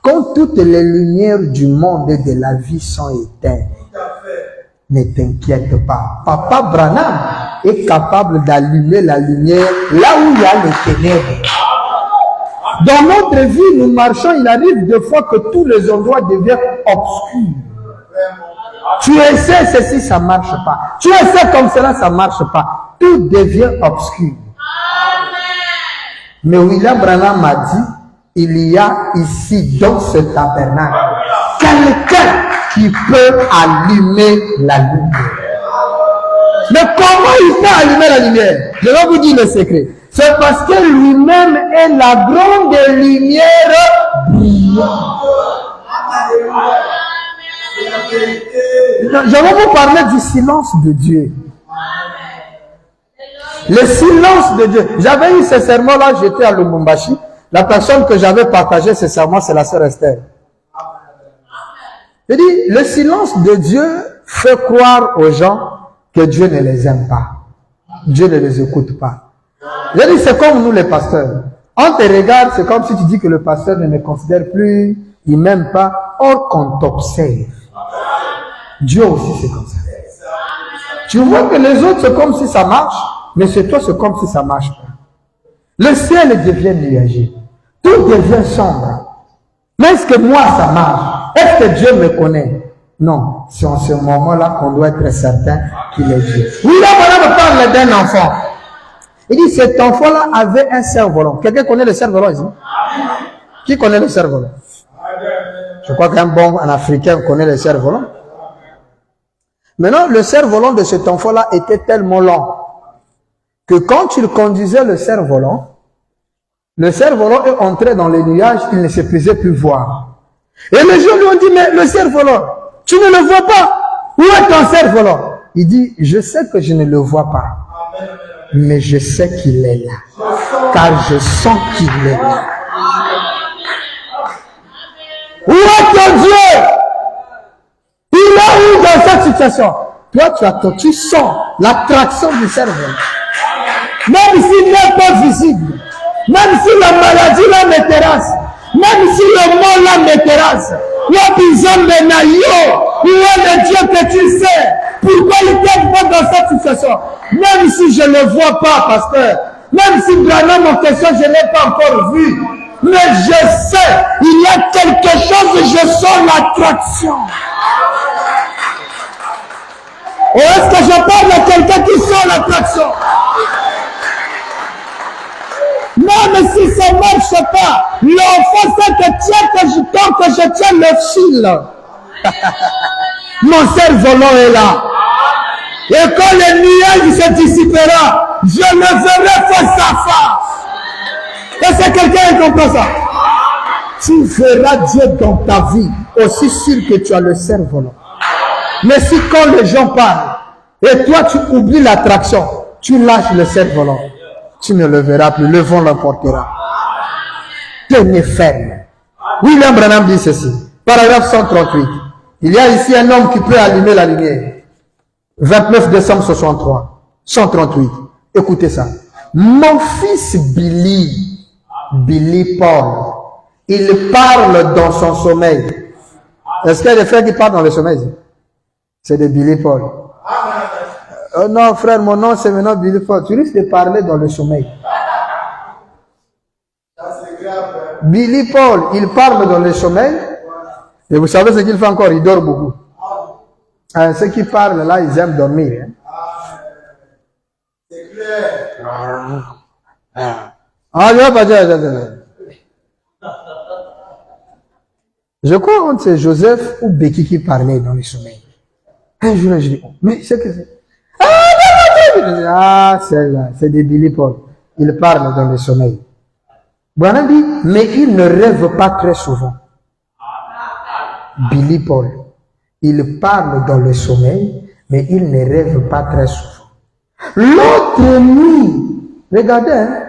Quand toutes les lumières du monde et de la vie sont éteintes, ne t'inquiète pas. Papa Branham est capable d'allumer la lumière là où il y a les ténèbres. Dans notre vie, nous marchons, il arrive des fois que tous les endroits deviennent obscurs. Tu essaies ceci, ça ne marche pas. Tu essaies comme cela, ça ne marche pas. Tout devient obscur. Mais William Branham m'a dit, il y a ici, dans ce tabernacle, quelqu'un qui peut allumer la lumière. Mais comment il peut allumer la lumière? Je vais vous dire le secret. C'est parce que lui-même est la grande lumière brillante. Je vais vous parler du silence de Dieu. Le silence de Dieu. J'avais eu ce sermon-là, j'étais à Lubumbashi. La personne que j'avais partagé ce sermon, c'est la sœur Esther. Je dis, le silence de Dieu fait croire aux gens que Dieu ne les aime pas. Dieu ne les écoute pas. Je dis, c'est comme nous les pasteurs. On te regarde, c'est comme si tu dis que le pasteur ne me considère plus, il m'aime pas. Or qu'on t'observe. Dieu aussi c'est comme ça. Tu vois que les autres c'est comme si ça marche, mais c'est toi c'est comme si ça marche pas. Le ciel devient nuageux. Tout devient sombre. Mais est-ce que moi ça marche? Est-ce que Dieu me connaît? Non. C'est en ce moment-là qu'on doit être certain qu'il est Dieu. Oui, là, voilà, on parle d'un enfant. Il dit, cet enfant-là avait un cerf-volant. Quelqu'un connaît le cerf-volant ici? Qui connaît le cerf-volant? Je crois qu'un bon Africain connaît le cerf-volant. Maintenant, le cerf-volant de cet enfant-là était tellement lent que quand il conduisait le cerf-volant est entré dans les nuages, il ne se faisait plus voir. Et les gens lui ont dit, mais le cerf-volant, tu ne le vois pas. Où est ton cerf-volant? Il dit, je sais que je ne le vois pas, mais je sais qu'il est là, car je sens qu'il est là. Où est ton Dieu? Il est où dans cette situation? Toi, tu sens l'attraction du cerveau. Même s'il n'est pas visible, même si la maladie là me terrasse, même si le monde là me terrasse, il y a besoin de naïo, où est le Dieu que tu sais? Pourquoi il t'aide pas dans cette situation? Même si je ne le vois pas, pasteur, même si vraiment mon question je ne l'ai pas encore vu, mais je sais, il y a quelque chose et je sens l'attraction. Ou est-ce que je parle à quelqu'un qui sent l'attraction? Même si ça ne marche pas, l'enfant sait que tant que je tiens le fil, mon cerf-volant est là. Et quand le nuage se dissipera, je le verrai face à face. Est-ce que quelqu'un comprend ça? Tu verras Dieu dans ta vie, aussi sûr que tu as le cerf-volant. Mais si quand les gens parlent, et toi tu oublies l'attraction, tu lâches le cerf-volant, tu ne le verras plus, le vent l'emportera. Tenez ferme. William Branham dit ceci, paragraphe 138. Il y a ici un homme qui peut allumer la lumière. 29 décembre 63, 138. Écoutez ça. Mon fils Billy Paul, il parle dans son sommeil. Est-ce qu'il y a des frères qui parlent dans le sommeil? C'est de Billy Paul. Oh non, frère, mon nom c'est maintenant Billy Paul. Tu risques de parler dans le sommeil. Billy Paul, il parle dans le sommeil. Et vous savez ce qu'il fait encore? Il dort beaucoup. Ceux qui parlent là, ils aiment dormir. Hein? C'est clair. Je crois que c'est Joseph ou Becky qui parlait dans le sommeil. Un jour, je dis, mais c'est que c'est. Ah, c'est là, c'est de Billy Paul. Il parle dans le sommeil. Branham dit, mais il ne rêve pas très souvent. Billy Paul. Il parle dans le sommeil, mais il ne rêve pas très souvent. L'autre nuit, regardez, hein,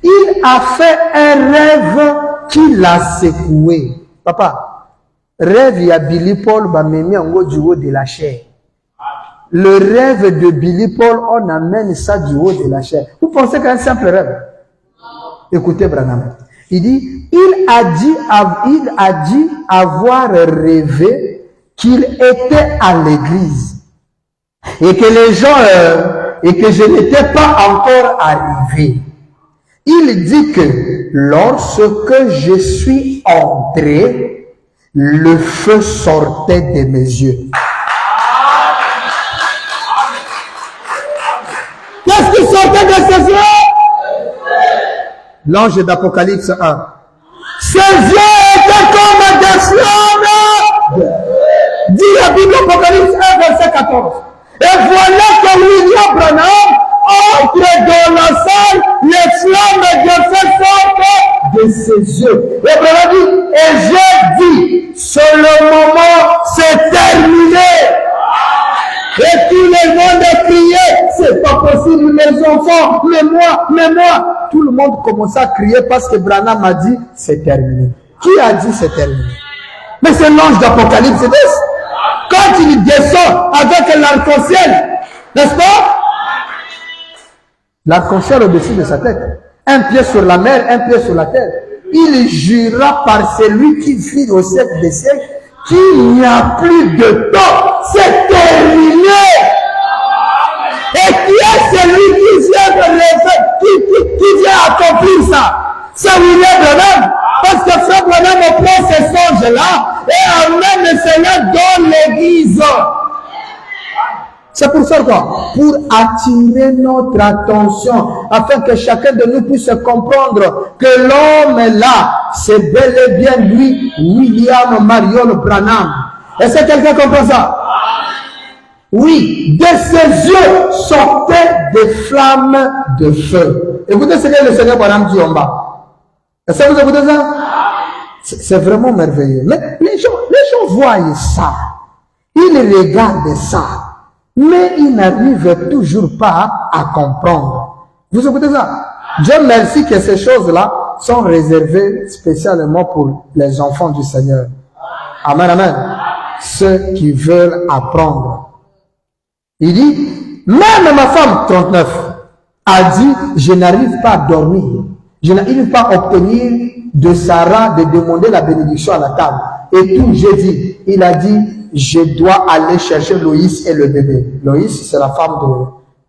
il a fait un rêve qui l'a secoué. Papa, rêve, il y a Billy Paul, bah, mis en haut du haut de la chair. Le rêve de Billy Paul, on amène ça du haut de la chair. Vous pensez qu'un simple rêve? Écoutez, Branham. Il dit, il a dit avoir rêvé qu'il était à l'église et que les gens et que je n'étais pas encore arrivé. Il dit que lorsque je suis entré, le feu sortait de mes yeux. Qu'est-ce qui sortait de ses yeux? L'ange d'Apocalypse 1. Ses yeux étaient comme des flammes. Dit la Bible Apocalypse 1, verset 14. Et voilà que William Branham entre dans la salle, les flammes de feu sortent de ses yeux. Et Branham dit, et j'ai dit, c'est le moment, c'est terminé. Et tout le monde a crié, c'est pas possible mes enfants, mais moi. Tout le monde commençait à crier parce que Branham a dit, c'est terminé. Qui a dit c'est terminé? Mais c'est l'ange d'Apocalypse 10. Quand il descend avec l'arc-en-ciel, n'est-ce pas? L'arc-en-ciel au-dessus de sa tête. un pied sur la mer, un pied sur la terre. Il jura par celui qui vit au siècle des siècles qu'il n'y a plus de temps. C'est terminé. Et qui est celui qui vient accomplir ça? C'est William Branham. Parce que Frère Branham prend ces songes-là et emmène le Seigneur dans l'église. C'est pour ça quoi? Pour attirer notre attention, afin que chacun de nous puisse comprendre que l'homme est là, c'est bel et bien lui, William Marion Branham. Est-ce que quelqu'un comprend ça? Oui, de ses yeux sortaient des flammes de feu. Écoutez ce que le Seigneur Branham dit en bas. Est-ce que vous écoutez ça? C'est vraiment merveilleux. Mais les gens voient ça. Ils regardent ça. Mais ils n'arrivent toujours pas à comprendre. Vous écoutez ça? Dieu merci que ces choses-là sont réservées spécialement pour les enfants du Seigneur. Amen, amen. Ceux qui veulent apprendre. Il dit, même ma femme, 39, a dit, je n'arrive pas à dormir. Je n'arrive pas à obtenir de Sarah de demander la bénédiction à la table. Et tout, j'ai dit, il a dit, je dois aller chercher Loïs et le bébé. Loïs, c'est la femme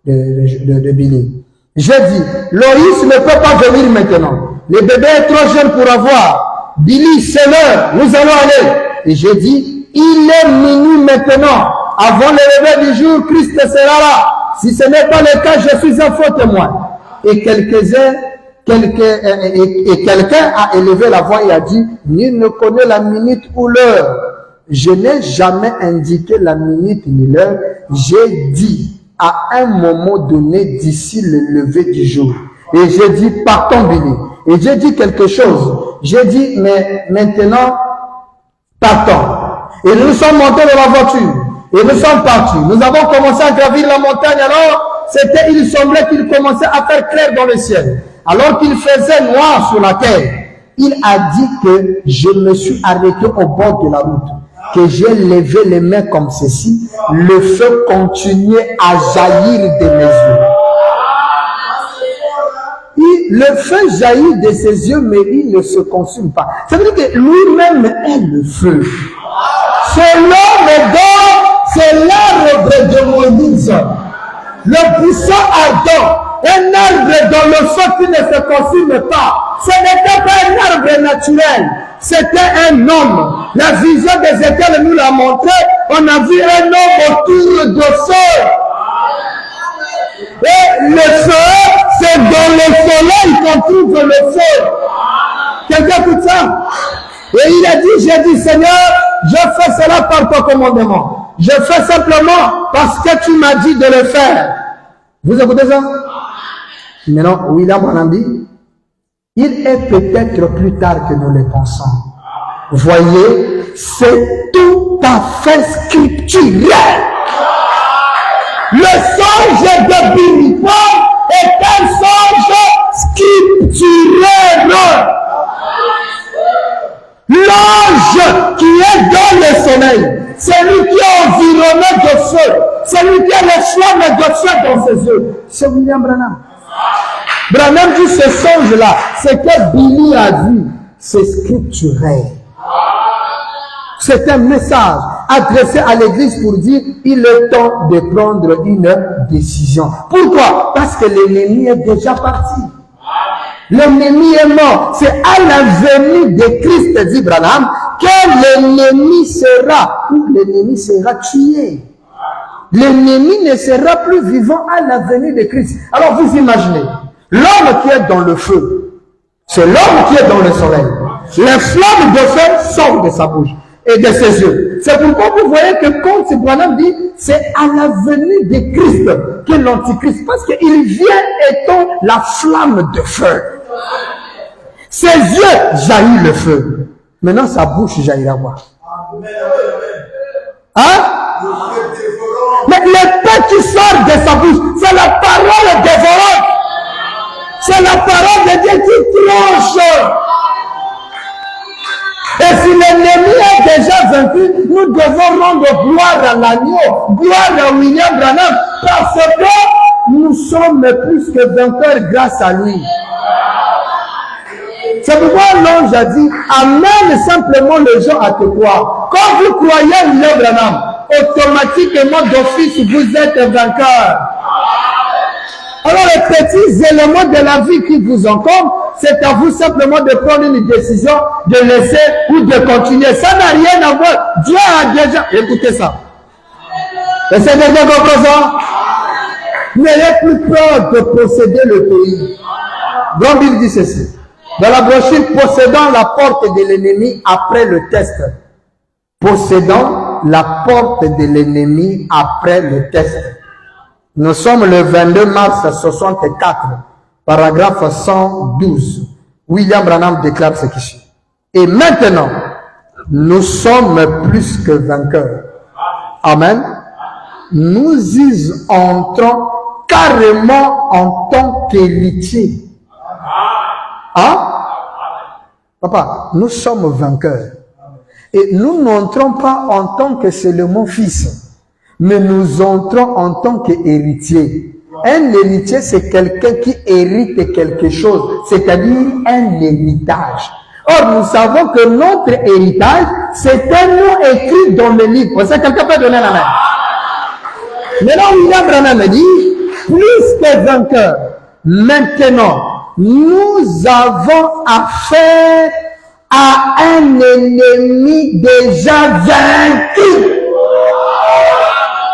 de Billy. J'ai dit, Loïs ne peut pas venir maintenant. Le bébé est trop jeune pour avoir. Billy, c'est l'heure, nous allons aller. Et j'ai dit, il est minuit maintenant. Avant le réveil du jour, Christ sera là. Si ce n'est pas le cas, je suis un faux témoin. Et quelqu'un a élevé la voix et a dit, nul ne connaît la minute ou l'heure. Je n'ai jamais indiqué la minute ni l'heure. J'ai dit à un moment donné d'ici le lever du jour. Et j'ai dit, partons Billy. Et j'ai dit quelque chose. J'ai dit, mais maintenant, partons. Et nous sommes montés dans la voiture. Et nous sommes partis. Nous avons commencé à gravir la montagne. Alors, il semblait qu'il commençait à faire clair dans le ciel. Alors qu'il faisait noir sur la terre. Il a dit que je me suis arrêté au bord de la route. Que j'ai levé les mains comme ceci, le feu continuait à jaillir de mes yeux. Le feu jaillit de ses yeux, mais il ne se consume pas. Ça veut dire que lui-même est le feu. C'est l'homme d'or, c'est l'arbre de Moïse. Le buisson ardent, un arbre dans le feu qui ne se consume pas. Ce n'était pas un arbre naturel. C'était un homme. La vision d'Ézéchiel nous l'a montré. On a vu un homme autour de feu. Et le feu, c'est dans le soleil qu'on trouve le feu. Quelqu'un écoute ça? Et il a dit, j'ai dit, Seigneur, je fais cela par ton commandement. Je fais simplement parce que tu m'as dit de le faire. Vous écoutez ça? Maintenant, William Branham dit, il est peut-être plus tard que nous le pensons. Voyez, c'est tout à fait scripturel. Le songe de Billy Paul est un songe scripturel. L'ange qui est dans le soleil, celui qui est environné de feu, celui qui a les flammes de feu dans ses yeux, c'est William Branham. Branham dit ce songe-là, ce que Billy a vu, c'est scripturel. C'est un message adressé à l'église pour dire, il est temps de prendre une décision. Pourquoi? Parce que l'ennemi est déjà parti. L'ennemi est mort. C'est à la venue de Christ, dit Branham, que l'ennemi sera, ou l'ennemi sera tué. L'ennemi ne sera plus vivant à la venue de Christ. Alors vous imaginez, l'homme qui est dans le feu, c'est l'homme qui est dans le soleil. Les flammes de feu sortent de sa bouche et de ses yeux. C'est pourquoi vous voyez que quand Branham dit, c'est à la venue de Christ que l'antichrist, parce qu'il vient étant la flamme de feu. Ses yeux jaillissent le feu. Maintenant sa bouche jaillira quoi? Hein? Mais le pain qui sort de sa bouche, c'est la parole dévorante. C'est la parole de Dieu qui tranche. Et si l'ennemi est déjà vaincu, nous devons rendre gloire à l'agneau, gloire à William Branham, parce que nous sommes plus que vainqueurs grâce à lui. C'est pourquoi l'ange a dit, amène simplement les gens à te croire. Quand vous croyez à William Branham, automatiquement d'office, vous êtes vainqueur. Alors les petits éléments de la vie qui vous encombrent, c'est à vous simplement de prendre une décision, de laisser ou de continuer. Ça n'a rien à voir. Dieu a déjà... Écoutez ça. Et c'est déjà comme ça. N'ayez plus peur de posséder le pays. Donc il dit ceci. Dans la brochure, possédant la porte de l'ennemi après le test. Possédant la porte de l'ennemi après le test. Nous sommes le 22 mars 64, paragraphe 112. William Branham déclare ce qui suit. Et maintenant, nous sommes plus que vainqueurs. Amen. Nous y entrons carrément en tant qu'héritiers. Hein? Papa, nous sommes vainqueurs. Et nous n'entrons pas en tant que seulement fils, mais nous entrons en tant qu'héritiers. Un héritier, c'est quelqu'un qui hérite quelque chose, c'est-à-dire un héritage. Or, nous savons que notre héritage, c'est un nom écrit dans le livre. Pour ça, quelqu'un peut donner la main. Maintenant, William Branham dit, plus que vainqueur, maintenant, nous avons affaire à un ennemi déjà vaincu.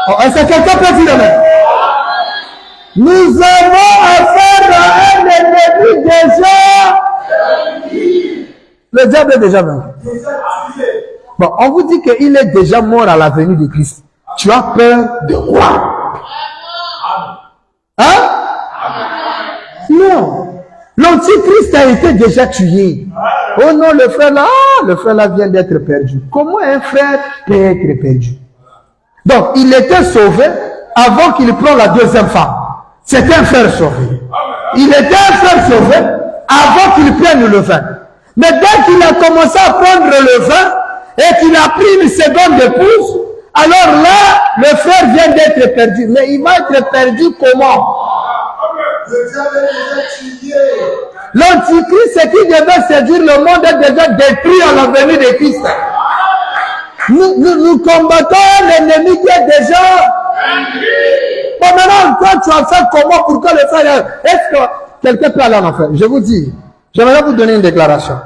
Oh, est-ce que quelqu'un peut dire amen? Nous avons affaire à un ennemi déjà vaincu. Le diable est déjà vaincu. Bon, on vous dit qu'il est déjà mort à la venue de Christ. Tu as peur de quoi? Hein? Non. L'antichrist a été déjà tué. Oh non, le frère là vient d'être perdu. Comment un frère peut être perdu? Donc, il était sauvé avant qu'il prenne la deuxième femme. C'était un frère sauvé. Il était un frère sauvé avant qu'il prenne le vin. Mais dès qu'il a commencé à prendre le vin et qu'il a pris une seconde épouse, alors là, le frère vient d'être perdu. Mais il va être perdu comment? L'antichrist, ce qui devait séduire le monde, est déjà détruit à la venue de Christ. Nous combattons l'ennemi qui est déjà. Bon, maintenant, toi, tu as fait comment pour que le frère. Est-ce que quelqu'un peut aller en enfer? Je vous dis, j'aimerais vous donner une déclaration.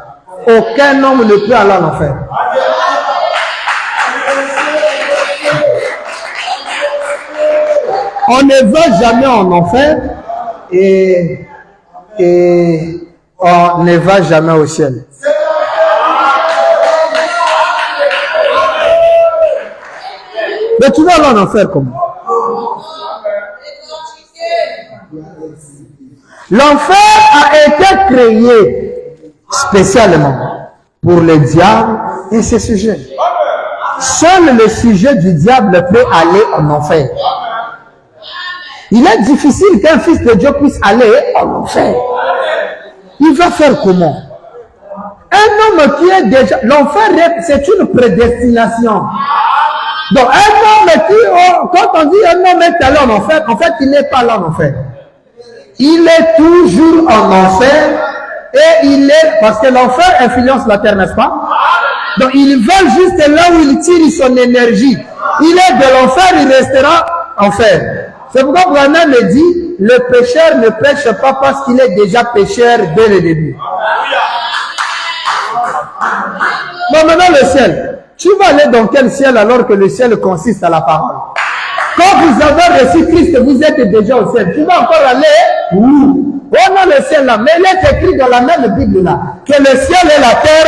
Aucun homme ne peut aller en enfer. On ne va jamais en enfer et on ne va jamais au ciel. Mais tu vas aller en enfer comment? L'enfer a été créé spécialement pour le diable et ses sujets. Seul le sujet du diable peut aller en enfer. Il est difficile qu'un fils de Dieu puisse aller en enfer. Il va faire comment? Un homme qui est déjà... L'enfer, c'est une prédestination. Donc, un homme qui... Quand on dit un homme est allé en enfer, en fait, il n'est pas allé en enfer. Il est toujours en enfer et il est... Parce que l'enfer influence la terre, n'est-ce pas? Donc, il va juste là où il tire son énergie. Il est de l'enfer, il restera enfer. C'est pourquoi Branham me dit, le pécheur ne prêche pas parce qu'il est déjà pécheur dès le début. Bon, maintenant le ciel. Tu vas aller dans quel ciel alors que le ciel consiste à la parole? Quand vous avez reçu Christ, vous êtes déjà au ciel. Tu vas encore aller où? Oh non, le ciel là. Mais il est écrit dans la même Bible là, que le ciel et la terre.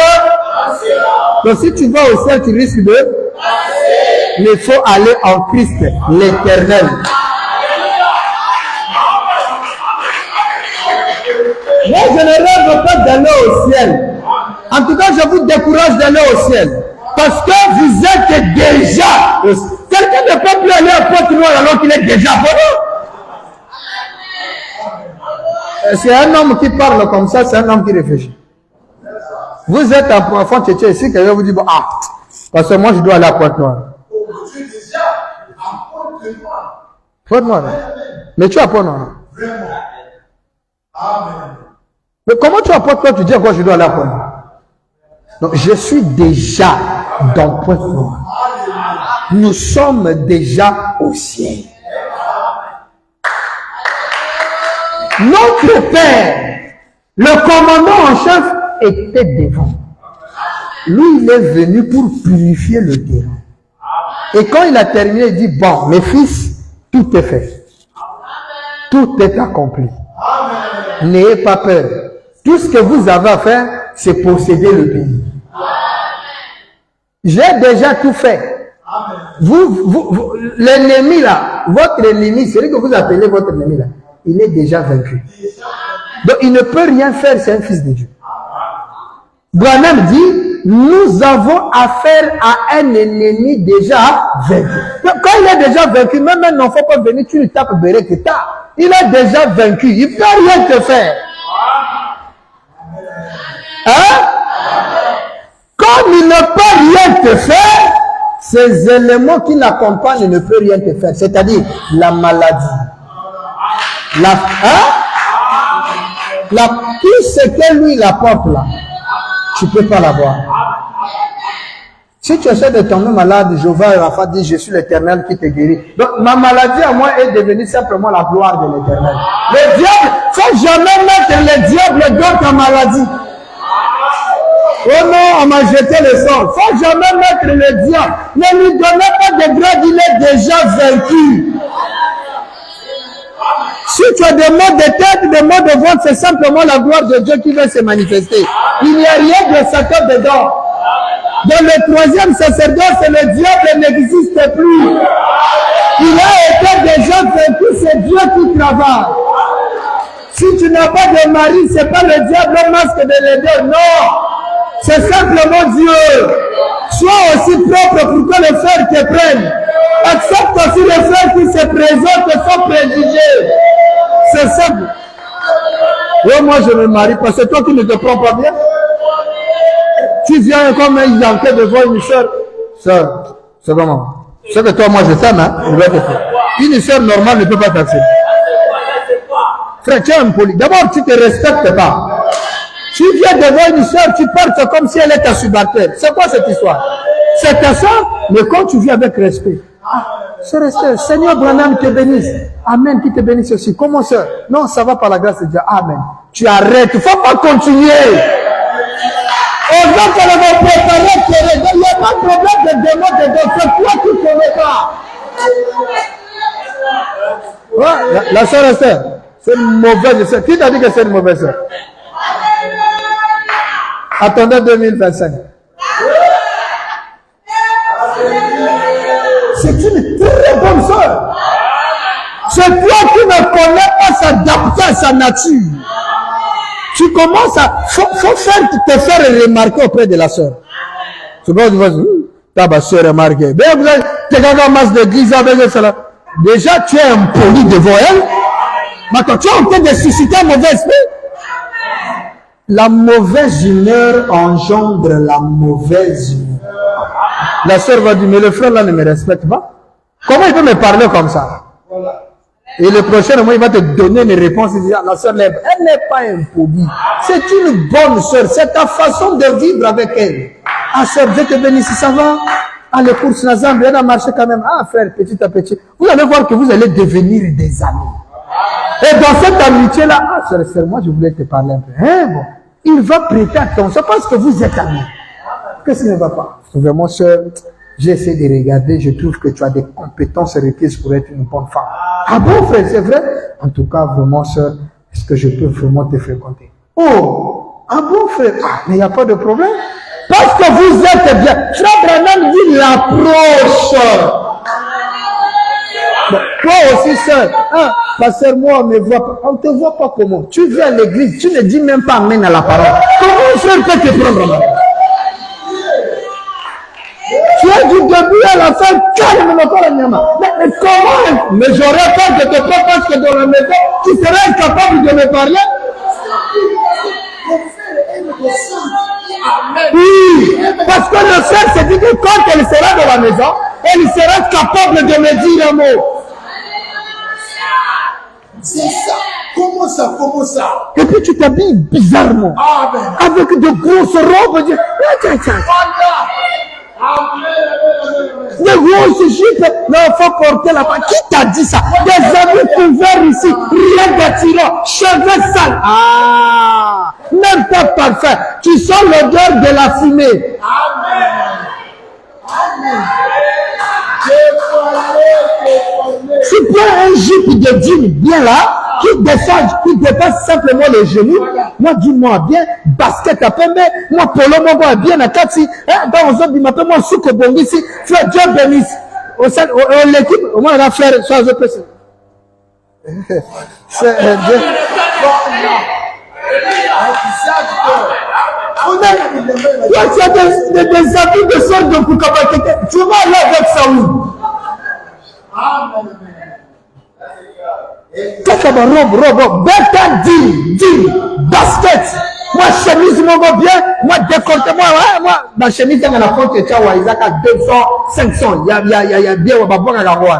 Donc si tu vas au ciel, tu risques de... Mais il faut aller en Christ, l'éternel. Moi, je ne rêve pas d'aller au ciel. En tout cas, je vous décourage d'aller au ciel. Parce que vous êtes déjà... Quelqu'un ne peut plus aller à Pointe-Noire alors qu'il est déjà venu. C'est un homme qui parle comme ça, c'est un homme qui réfléchit. Vous êtes un enfant tchétché ici, quelqu'un vous dit, bon, parce que moi je dois aller à Pointe-Noire. Tu es déjà à Pointe-Noire. Pointe-Noire. Mais tu es à Pointe-Noire. Vraiment. Amen. Mais comment tu apportes toi, tu dis encore je dois aller à Pointe Noire? Donc, je suis déjà dans Pointe Noire. Nous sommes déjà au ciel. Notre Père, le commandant en chef, était devant. Lui, il est venu pour purifier le terrain. Et quand il a terminé, il dit, bon, mes fils, tout est fait. Tout est accompli. N'ayez pas peur. Tout ce que vous avez à faire, c'est posséder le pays. J'ai déjà tout fait. L'ennemi là, votre ennemi, celui que vous appelez votre ennemi là, il est déjà vaincu. Donc il ne peut rien faire, c'est un fils de Dieu. Branham dit, nous avons affaire à un ennemi déjà vaincu. Donc, quand il est déjà vaincu, même un enfant peut venir, tu lui tapes Bereketa. Il est déjà vaincu, il ne peut rien te faire. Hein? Comme il ne peut rien te faire, ces éléments qui l'accompagnent ne peuvent rien te faire. C'est-à-dire la maladie. Tout ce que lui il apporte là, tu ne peux pas l'avoir. Si tu essaies de tomber malade, Jéhovah Rapha dit, je suis l'Éternel qui te guérit. Donc ma maladie à moi est devenue simplement la gloire de l'Éternel. Le diable, il ne faut jamais mettre le diable dans ta maladie. Oh non, on m'a jeté le sang. Il ne faut jamais mettre le diable. Ne lui donnez pas de grade, il est déjà vaincu. Si tu as des maux de tête, des maux de ventre, c'est simplement la gloire de Dieu qui va se manifester. Il n'y a rien de Satan dedans. Dans le troisième sacerdoce, le diable n'existe plus. Il a été déjà vaincu, c'est Dieu qui travaille. Si tu n'as pas de mari, ce n'est pas le diable, le masque de l'aider, non. C'est simplement Dieu. Sois aussi propre pour que les frères te prennent. Accepte aussi les frères qui se présentent sans préjugés. C'est simple. Et moi, je me marie parce que toi qui ne te prends pas bien, tu viens comme un yanké devant une soeur. Soeur, c'est comment? C'est que toi, moi, je t'aime, hein? Une soeur normale ne peut pas t'accepter. Frère, tu es impoli. D'abord, tu ne te respectes pas. Tu viens devant une soeur, tu parles comme si elle est ta subalterne. C'est quoi cette histoire? C'est ta soeur, mais quand tu viens avec respect. C'est resté. Seigneur Branham te bénisse. Amen, qui te bénisse aussi. Comment ça? Non, ça va par la grâce de Dieu. Amen. Tu arrêtes. Il ne faut pas continuer. On va qu'elle va préparer tes règles. Il n'y a pas de problème de démon de Dieu. C'est toi qui ne connais pas. Ouais, la soeur Esther, c'est une mauvaise soeur. Qui t'a dit que c'est une mauvaise soeur? Attendez 2025. C'est une très bonne soeur. C'est toi qui ne connais pas s'adapter à sa nature. Tu commences à... faut te faire remarquer auprès de la soeur. Tu vois, ta soeur remarquée. Ben, vous avez quelqu'un masse de 10 ans avec cela. Déjà, tu es impoli devant elle. Maintenant, tu es en train de susciter un mauvais esprit. La mauvaise humeur engendre la mauvaise humeur. La sœur va dire, mais le frère là ne me respecte pas. Comment il peut me parler comme ça? Et le prochain mois, il va te donner une réponse. Il dit, la sœur, elle n'est pas impolie. C'est une bonne sœur. C'est ta façon de vivre avec elle. Ah, sœur, Dieu te bénisse, ça va? Ah, les courses, la zambe, elle a marché quand même. Ah, frère, petit à petit. Vous allez voir que vous allez devenir des amis. Et dans cette amitié-là, ah, sœur, moi, je voulais te parler un peu. Hein, bon. Il va prêter attention parce que vous êtes amis. Qu'est-ce qui ne va pas? Vraiment, sœur, j'essaie de regarder, je trouve que tu as des compétences requises pour être une bonne femme. Ah bon, frère, c'est vrai? En tout cas, vraiment, sœur, est-ce que je peux vraiment te fréquenter? Oh, ah bon, frère? Ah, mais il n'y a pas de problème. Parce que vous êtes bien. Frère Branham dit l'approche. Bon, toi aussi, sœur, hein, pasteur, moi, on ne me voit pas. On ne te voit pas comment. Tu viens à l'église, tu ne dis même pas amen à la parole. Comment frère peut te prendre en main? Tu es du début à la fin, calme-moi. Mais comment? Mais j'aurais peur de te prendre parce que dans la maison, tu serais incapable de me parler? Oui, parce que le frère s'est dit que quand elle sera dans la maison, elle sera capable de me dire un mot. C'est ça. Comment Comment ça? Et puis tu t'habilles bizarrement. Amen. Avec de grosses robes. Des grosses jupes. Non, il faut porter la main. Qui t'a dit ça? Des amis couverts ici. Rien d'attirant. Cheveux sales. Ah! Même pas parfait. Tu sens l'odeur de la fumée. Amen. Amen. Tu prends un jupe de jean bien là, qui descend, qui dépasse simplement les genoux. Moi, dis-moi bien, basket à peine, moi, polo, moi, bien à Katsi, dans les autres, il m'appelle moi, Souko Bongi, ici, frère Dieu bénisse. L'équipe, au moins, on a frère, soit je peux. C'est Dieu. Toi, tu as des amis de sorte de Koukabakete. Tu vas aller avec Saoul. Qu'est-ce robe, bêta, jean, basket. Moi, chemise, moi, bien. Moi, décolleté, moi, ma chemise, elle a la compte, tu as, Isaac, à 200, 500. Il y a bien, on va boire à la roi.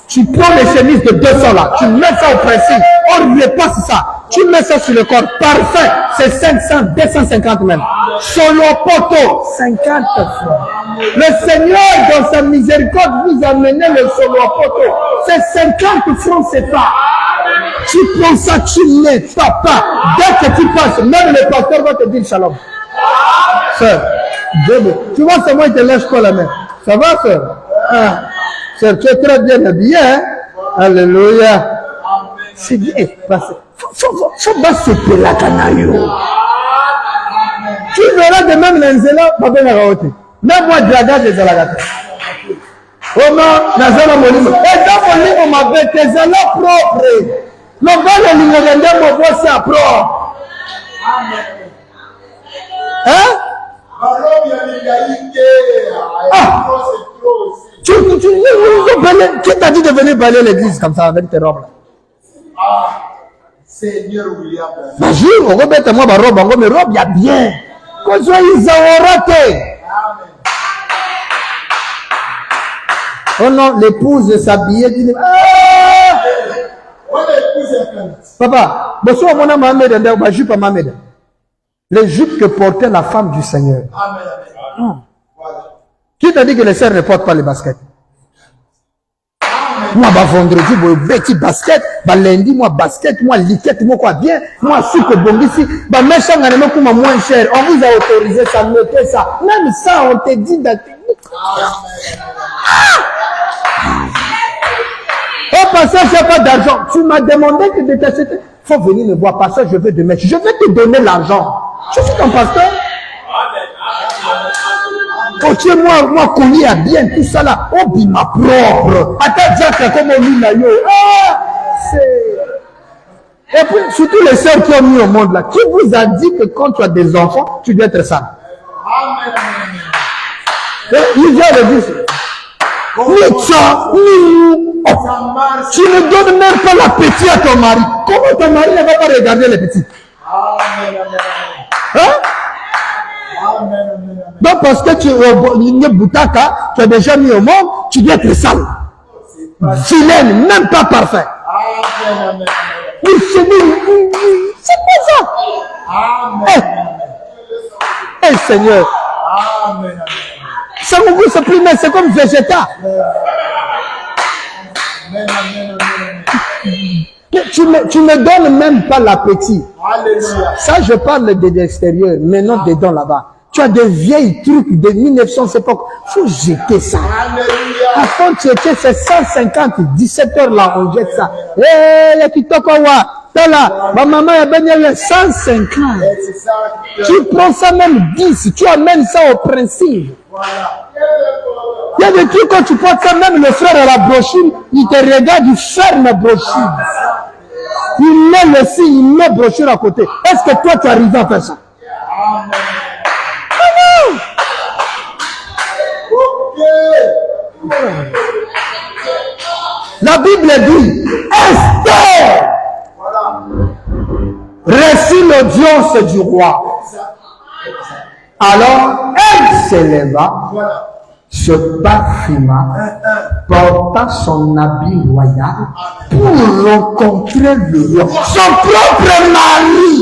Tu prends les chemises de 200 là, tu mets ça au principe, on repasse ça, tu mets ça sur le corps, parfait, c'est 500, 250 même. Solo poto, 50 francs. Le Seigneur, dans sa miséricorde, vous a mené le solo poto. C'est 50 francs, c'est pas. Tu prends ça, tu mets, papa. Dès que tu passes, même le pasteur va te dire shalom. Sœur, tu vois, c'est moi qui te lèche pas la main. Ça va, sœur? Ah. Sœur, tu es très bien habillé, hein? Alléluia. C'est bien. Faut pas se péler la canaille. Tu verras de même l'enzela, pas bien la raote. Même moi, dragage des alagata. Oh non, Nazala Molimo. Et dans Molimo, ma bête, tes alas propres. Non, dans le Lingogende, mon voix, c'est à propre. Hein? Qui t'a dit de venir balayer l'église comme ça avec tes robes là? Seigneur William. Vas-y, on va mettre moi ma robe, mes robes, il y a bien. Qu'on soit ils ont raté. Oh non, l'épouse s'habillait, dit papa, bonsoir mon âme Mohamed, ma jupe à Mohamed. Les jupes que portait la femme du Seigneur. Amen. Qui t'a dit que les sœurs ne portent pas les baskets? Moi, vendredi, petit basket, lundi, moi, basket, moi, liquette, moi, quoi, bien, moi, sucre bon ici, méchant, on moins cher. On vous a autorisé ça, mettez ça. Même ça, on te dit d'accueillir. Au passage, j'ai pas d'argent. Tu m'as demandé de t'acheter. Faut venir me voir. Passage, je vais te mettre. Je vais te donner l'argent. Je suis ton pasteur. Oh, tu es moi, collier à bien, tout ça là. Oh, bima propre. Attends, Jack, comme on dit là, yo. Ah, c'est. Et puis, surtout les sœurs qui ont mis au monde là. Qui vous a dit que quand tu as des enfants, tu dois être sale? Amen. Il vient de dire ça. Ni ça, ni nous. Oh, tu ne donnes même pas l'appétit à ton mari. Comment ton mari ne va pas regarder les petits? Amen. Hein? Donc parce que tu es boutaka, tu as déjà mis au monde, tu dois être sale. Vilaine, même pas parfait. C'est pas ça. Eh Seigneur. Ça vous goûte, c'est plus mal, c'est comme végétal. Tu ne donnes même pas l'appétit. Ça, je parle de l'extérieur, mais non dedans là-bas. Tu as des vieilles trucs de 1900 époque. Il faut jeter ça. Quand tu étais, c'est 150, 17 heures là, on jette ça. Eh, il y a qui toque là, ma maman a bien 150. Tu prends ça même 10, tu amènes ça au principe. Il y a des trucs quand tu portes ça, même le frère à la brochure, il te regarde, il ferme la brochure. Il met le signe, il met brochure à côté. Est-ce que toi tu arrives à faire ça? La Bible dit, Esther reçut l'audience du roi. Alors, elle s'éleva Ce parfuma porta son habit royal pour rencontrer le roi, son propre mari.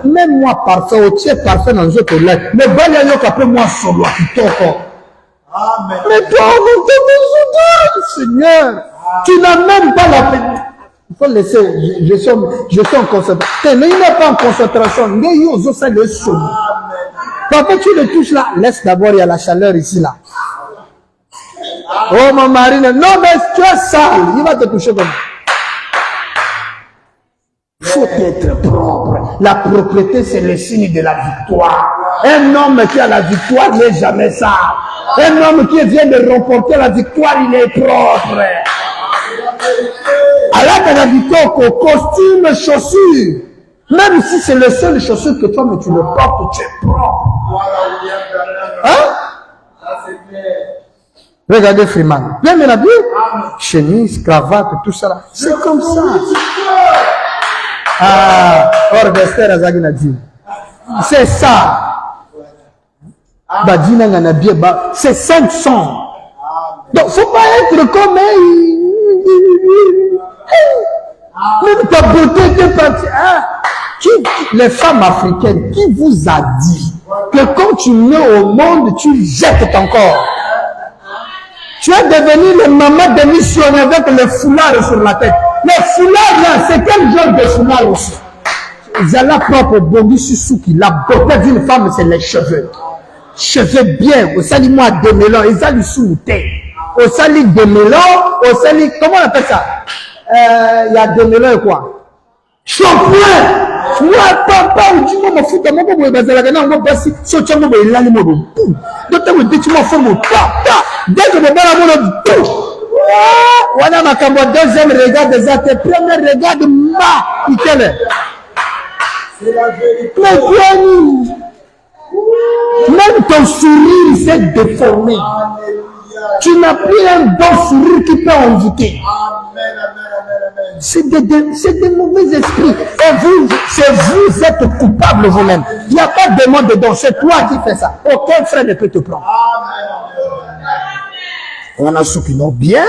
Même moi, parfait, au tiers parfait dans le collègue. Mais bon, il y a après moi, solo, mais toi, on te Seigneur, tu n'as même pas la peine. Il faut laisser, je suis en concentration. Mais il n'est pas en concentration. Papa, tu le touches là. Laisse d'abord, il y a la chaleur ici, là. Oh, mon mari, non, mais tu es sale. Il va te toucher comme ça. Il faut être propre. La propreté, c'est le signe de la victoire. Un homme qui a la victoire n'est jamais sale. Un homme qui vient de remporter la victoire, il est propre. Alors que la victoire, costume, chaussures. Même si c'est le seul chaussure que toi, mais tu le portes, tu es propre. Hein? Regardez Freeman. Bien, mais la Bible, chemise, cravate, tout ça là. C'est comme ça. Ah, Orvester Azagina dit. C'est ça. C'est 500. Donc, faut pas être comme même ta beauté est partie. Les femmes africaines, qui vous a dit que quand tu nais au monde, tu jettes ton corps? Tu es devenu le maman de missionnaire avec le foulard sur la tête. Le foulard là, c'est quel genre de foulard aussi? Zala propre bondi susuki. La beauté d'une femme, c'est les cheveux. Cheveux bien, au sali moi de mélange, ils ont sous tête. Au sali de mélange, au sali, comment on appelle ça? Il y a de mélange et quoi? Shampoing! Moi, papa, ou du moins, fou de mon bobo, et bazalaga, non, moi, bassi, so tu m'as dit, là, les mots, boum. D'autres, vous dites, tu m'as formé, dès que le bala, mon boum. Voilà ma cambo, deuxième regard des actes, premier regard de ma, Ikele. C'est la vérité. Mais bien, même ton sourire s'est déformé. Alléluia. Tu n'as plus un bon sourire qui peut envoûter. Amen, amen, amen, amen. C'est des mauvais esprits. Et vous êtes coupable vous-même. Il n'y a pas de monde dedans. C'est toi qui fais ça. Aucun frère ne peut te prendre. On a ceux qui n'ont bien,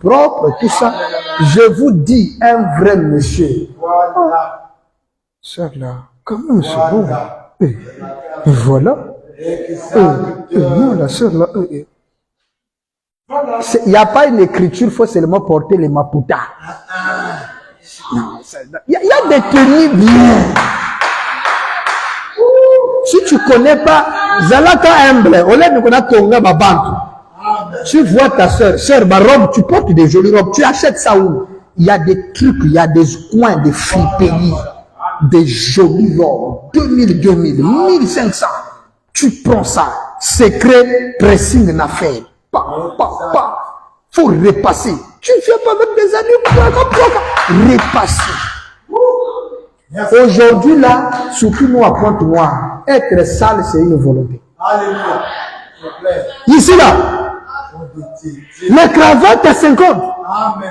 propre, tout ça. Je vous dis, un vrai monsieur. Voilà. Ça là, comment c'est bon. Et voilà. Non, la soeur là. Il n'y a pas une écriture, il faut seulement porter les maputas. Non, il y a des tenues bien. Si tu ne connais pas, Zalaka humble, tu vois ta soeur, ma robe, tu portes des jolies robes, tu achètes ça où? Il y a des trucs, il y a des coins de friperies, des jolies robes, 2000, 1500. Tu prends ça, secret pressing n'a fait. Faut repasser. Tu ne fais pas avec des années, repasser. Aujourd'hui, là, surtout nous à Pointe-Noire, être sale, c'est une volonté. Alléluia. Ici, là, les cravates à 50. Amen, amen.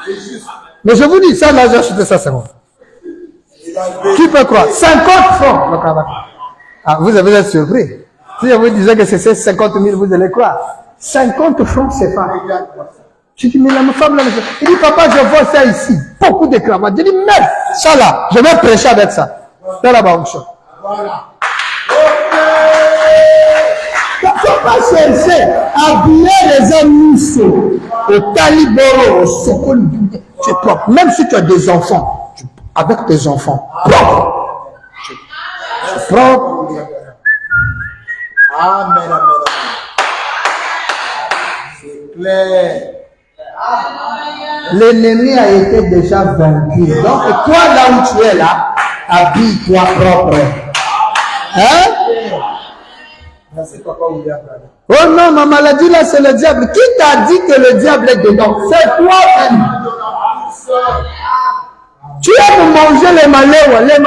C'est juste. Mais je vous dis, ça, là, j'ai acheté ça 50. Qui peut croire? 50 francs, le cravate. Ah, vous avez été surpris. Si je vous disais que c'est 50 000, vous allez croire. 50 francs, c'est pas. Je dis, mais la femme là, il dit, papa, je vois ça ici. Beaucoup de cravates. Je dis, merde, ça là, je vais prêcher avec ça. Là, là-bas, on chante. Voilà. Il ne faut pas chercher à habiller les amis au Taliboro, au Sokol. Tu es propre. Même si tu as des enfants, avec tes enfants, propre. Propre. Amen, amen, amen. C'est clair. L'ennemi a été déjà vaincu. Donc, toi, là où tu es là, habille-toi propre. Hein? Merci, papa William. Oh non, ma maladie là, c'est le diable. Qui t'a dit que le diable est dedans? C'est toi-même. Tu aimes manger les maléwas, les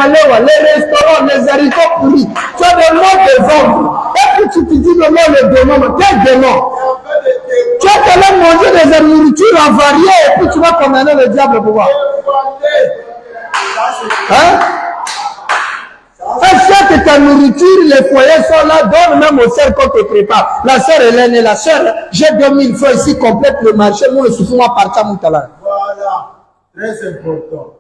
restaurants, les haricots pourris. Tu as des mots de vendre. Et puis tu te dis le nom, le démon. Quel démon? Tu as tellement mangé des nourritures avariées et puis tu vas condamner le diable pour voir. Hein? Achète ta nourriture, les foyers sont là, donne même aux sœurs qu'on te prépare. La sœur Hélène et la sœur, j'ai 2000 francs ici, complète le marché, moi le souffle, moi partir à Moutala. Voilà, très important.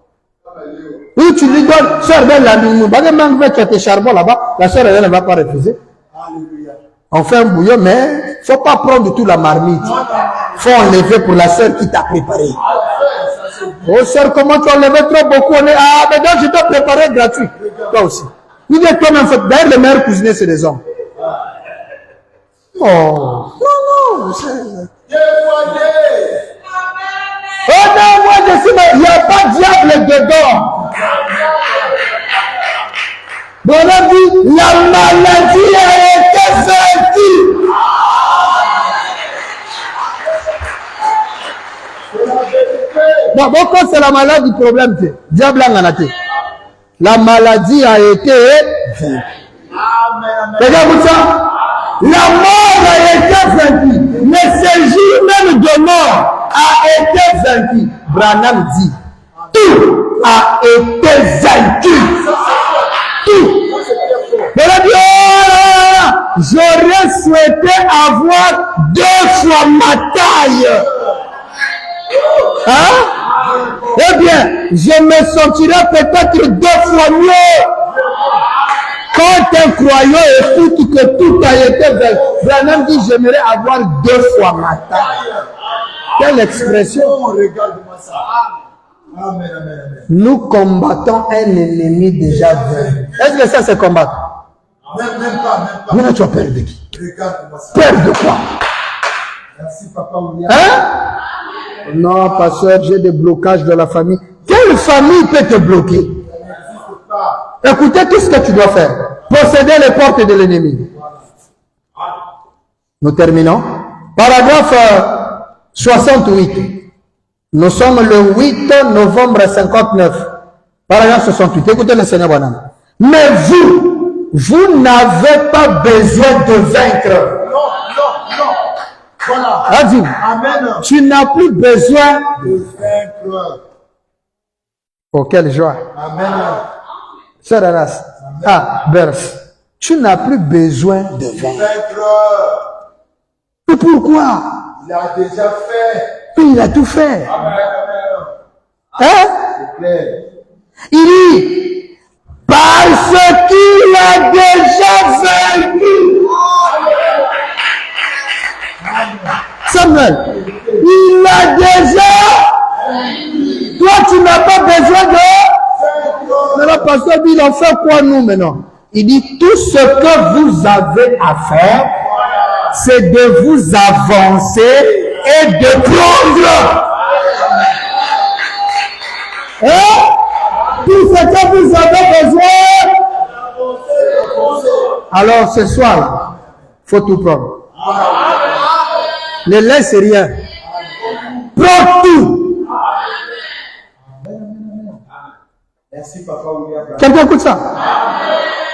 Oui, tu lui donnes, sœur Hélène, la nounou, bah, même tu as tes charbons là-bas, la sœur Hélène ne va pas refuser. Alléluia. On fait un bouillon, mais il ne faut pas prendre toute la marmite. Il faut enlever pour la sœur qui t'a préparé. Oh sœur, comment tu enlèves trop beaucoup? Ah, mais donc je dois préparer gratuit. Toi aussi. Vous dites toi-même, d'ailleurs, les meilleurs cuisiniers, c'est des hommes. Oh, non, oh non, moi je suis, il n'y a pas de diable dedans. Bon, on a dit, la maladie a été vaincue. Bon, quand c'est la maladie, le problème, c'est diable en a été. La maladie a été vaincue. Regarde ça. La mort a été vaincue. Mais ce jour même de mort a été vaincu. Branham dit, tout a été vaincu. Tout. J'aurais souhaité avoir 2 fois ma taille. Hein? Eh bien, je me sentirais peut-être 2 fois mieux. Quand un croyant écoute que tout a été vaincu, Branham dit, j'aimerais avoir 2 fois ma taille. Quelle expression! Regarde-moi ça. Amen, amen, amen. Nous combattons un ennemi déjà vaincu. Est-ce que ça c'est combattre? Même pas. Maintenant tu as peur de qui? Regarde-moi ça. Peur de quoi? Merci, papa William. Hein? Non, pasteur, j'ai des blocages de la famille. Quelle famille peut te bloquer? Écoutez tout ce que tu dois faire. Posséder les portes de l'ennemi. Nous terminons. Paragraphe 68. Nous sommes le 8 novembre 59. Paragraphe 68. Écoutez le Seigneur Bonhomme. Mais vous n'avez pas besoin de vaincre. Non. Voilà. Vas-y. Amen. Tu n'as plus besoin De vaincre. Oh, quelle joie. Amen. Sœur Aras. Ah, Berce. Tu n'as plus besoin de vaincre. Vaincre. Et pourquoi? Il a déjà fait. Il a tout fait. Amen. Hein? C'est clair. Il dit, parce qu'il a déjà vaincu. Samuel, il a déjà. Toi, tu n'as pas besoin de. Mais le pasteur dit, il en fait quoi nous maintenant? Il dit, tout ce que vous avez à faire, c'est de vous avancer et de prendre. Hein? Tout ce que vous avez besoin. Alors ce soir, il faut tout prendre. Ne laisse rien. Prends tout. Merci, papa William. Quelqu'un écoute ça?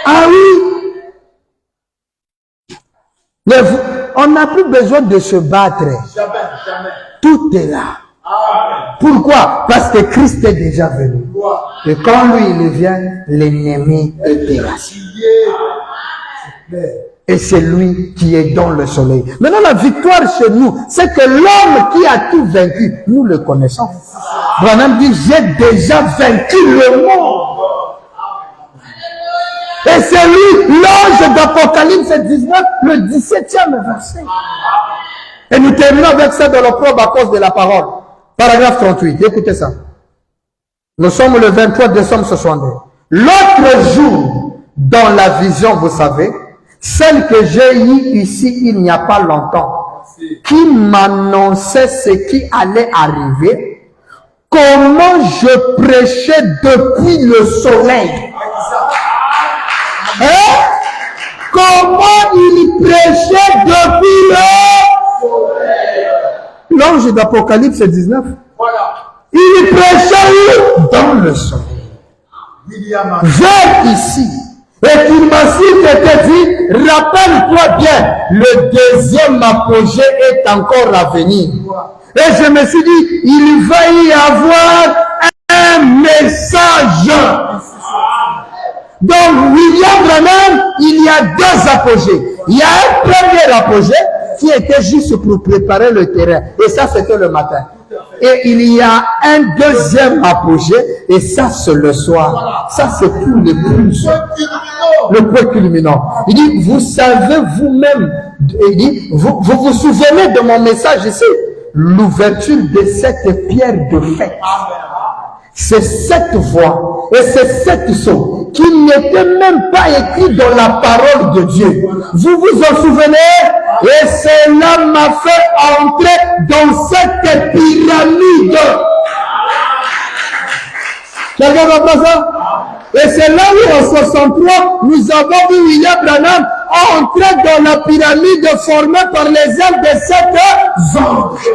Ah oui. Mais on n'a plus besoin de se battre. Jamais. Tout est là. Pourquoi? Parce que Christ est déjà venu. Et quand lui il vient, l'ennemi est terrassé. Et c'est lui qui est dans le soleil. Maintenant, la victoire chez nous, c'est que l'homme qui a tout vaincu, nous le connaissons. Branham dit, j'ai déjà vaincu le monde. Et c'est lui, l'ange d'Apocalypse 19, le 17e verset. Et nous terminons avec ça dans l'opprobre à cause de la parole. Paragraphe 38, écoutez ça. Nous sommes le 23 décembre 62. L'autre jour, dans la vision, vous savez, celle que j'ai eue ici il n'y a pas longtemps, qui m'annonçait ce qui allait arriver, comment je prêchais depuis le soleil. Hein? Comment il prêchait depuis le soleil. L'ange d'Apocalypse 19. Voilà. Il prêchait où? Dans le soleil. Viens ici. Et qu'il m'a dit, rappelle-toi bien, le deuxième apogée est encore à venir. Et je me suis dit, il va y avoir un message. Donc, apogées. Il y a un premier apogée qui était juste pour préparer le terrain. Et ça, c'était le matin. Et il y a un deuxième apogée, et ça, c'est le soir. Ça, c'est pour les plus. Le point culminant. Il dit, vous savez vous-même, il dit, vous souvenez de mon message ici? L'ouverture de cette pierre de fête. C'est cette voix et c'est cette son qui n'était même pas écrit dans la parole de Dieu. Vous vous en souvenez? Et cela m'a fait entrer dans cette pyramide. Quelqu'un comprend ça? Et c'est là où en 63, nous avons vu William Branham entrer dans la pyramide formée par les ailes de sept anges.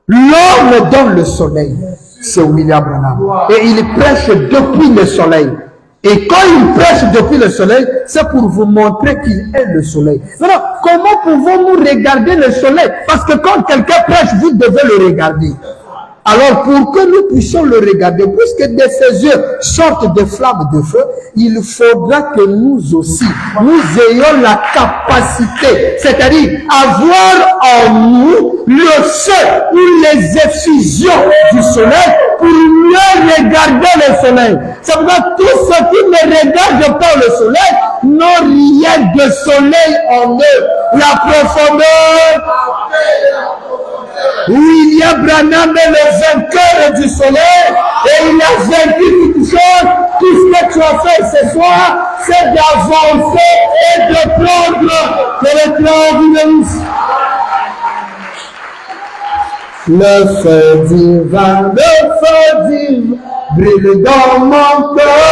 L'homme dans le soleil, c'est William Branham. Et il prêche depuis le soleil. Et quand il prêche depuis le soleil, c'est pour vous montrer qu'il est le soleil. Maintenant, comment pouvons-nous regarder le soleil? Parce que quand quelqu'un prêche, vous devez le regarder. Alors, pour que nous puissions le regarder, puisque de ses yeux sortent des flammes de feu, il faudra que nous aussi, nous ayons la capacité, c'est-à-dire avoir en nous le feu ou les effusions du soleil pour mieux regarder le soleil. C'est pourquoi tous ceux qui ne regardent pas le soleil n'ont rien de soleil en eux. La profondeur. William Branham est le vainqueur du soleil et il a vaincu toute chose. Tout ce que tu as fait ce soir, c'est d'avancer et de prendre le triomphe. Le feu divin brille dans mon cœur.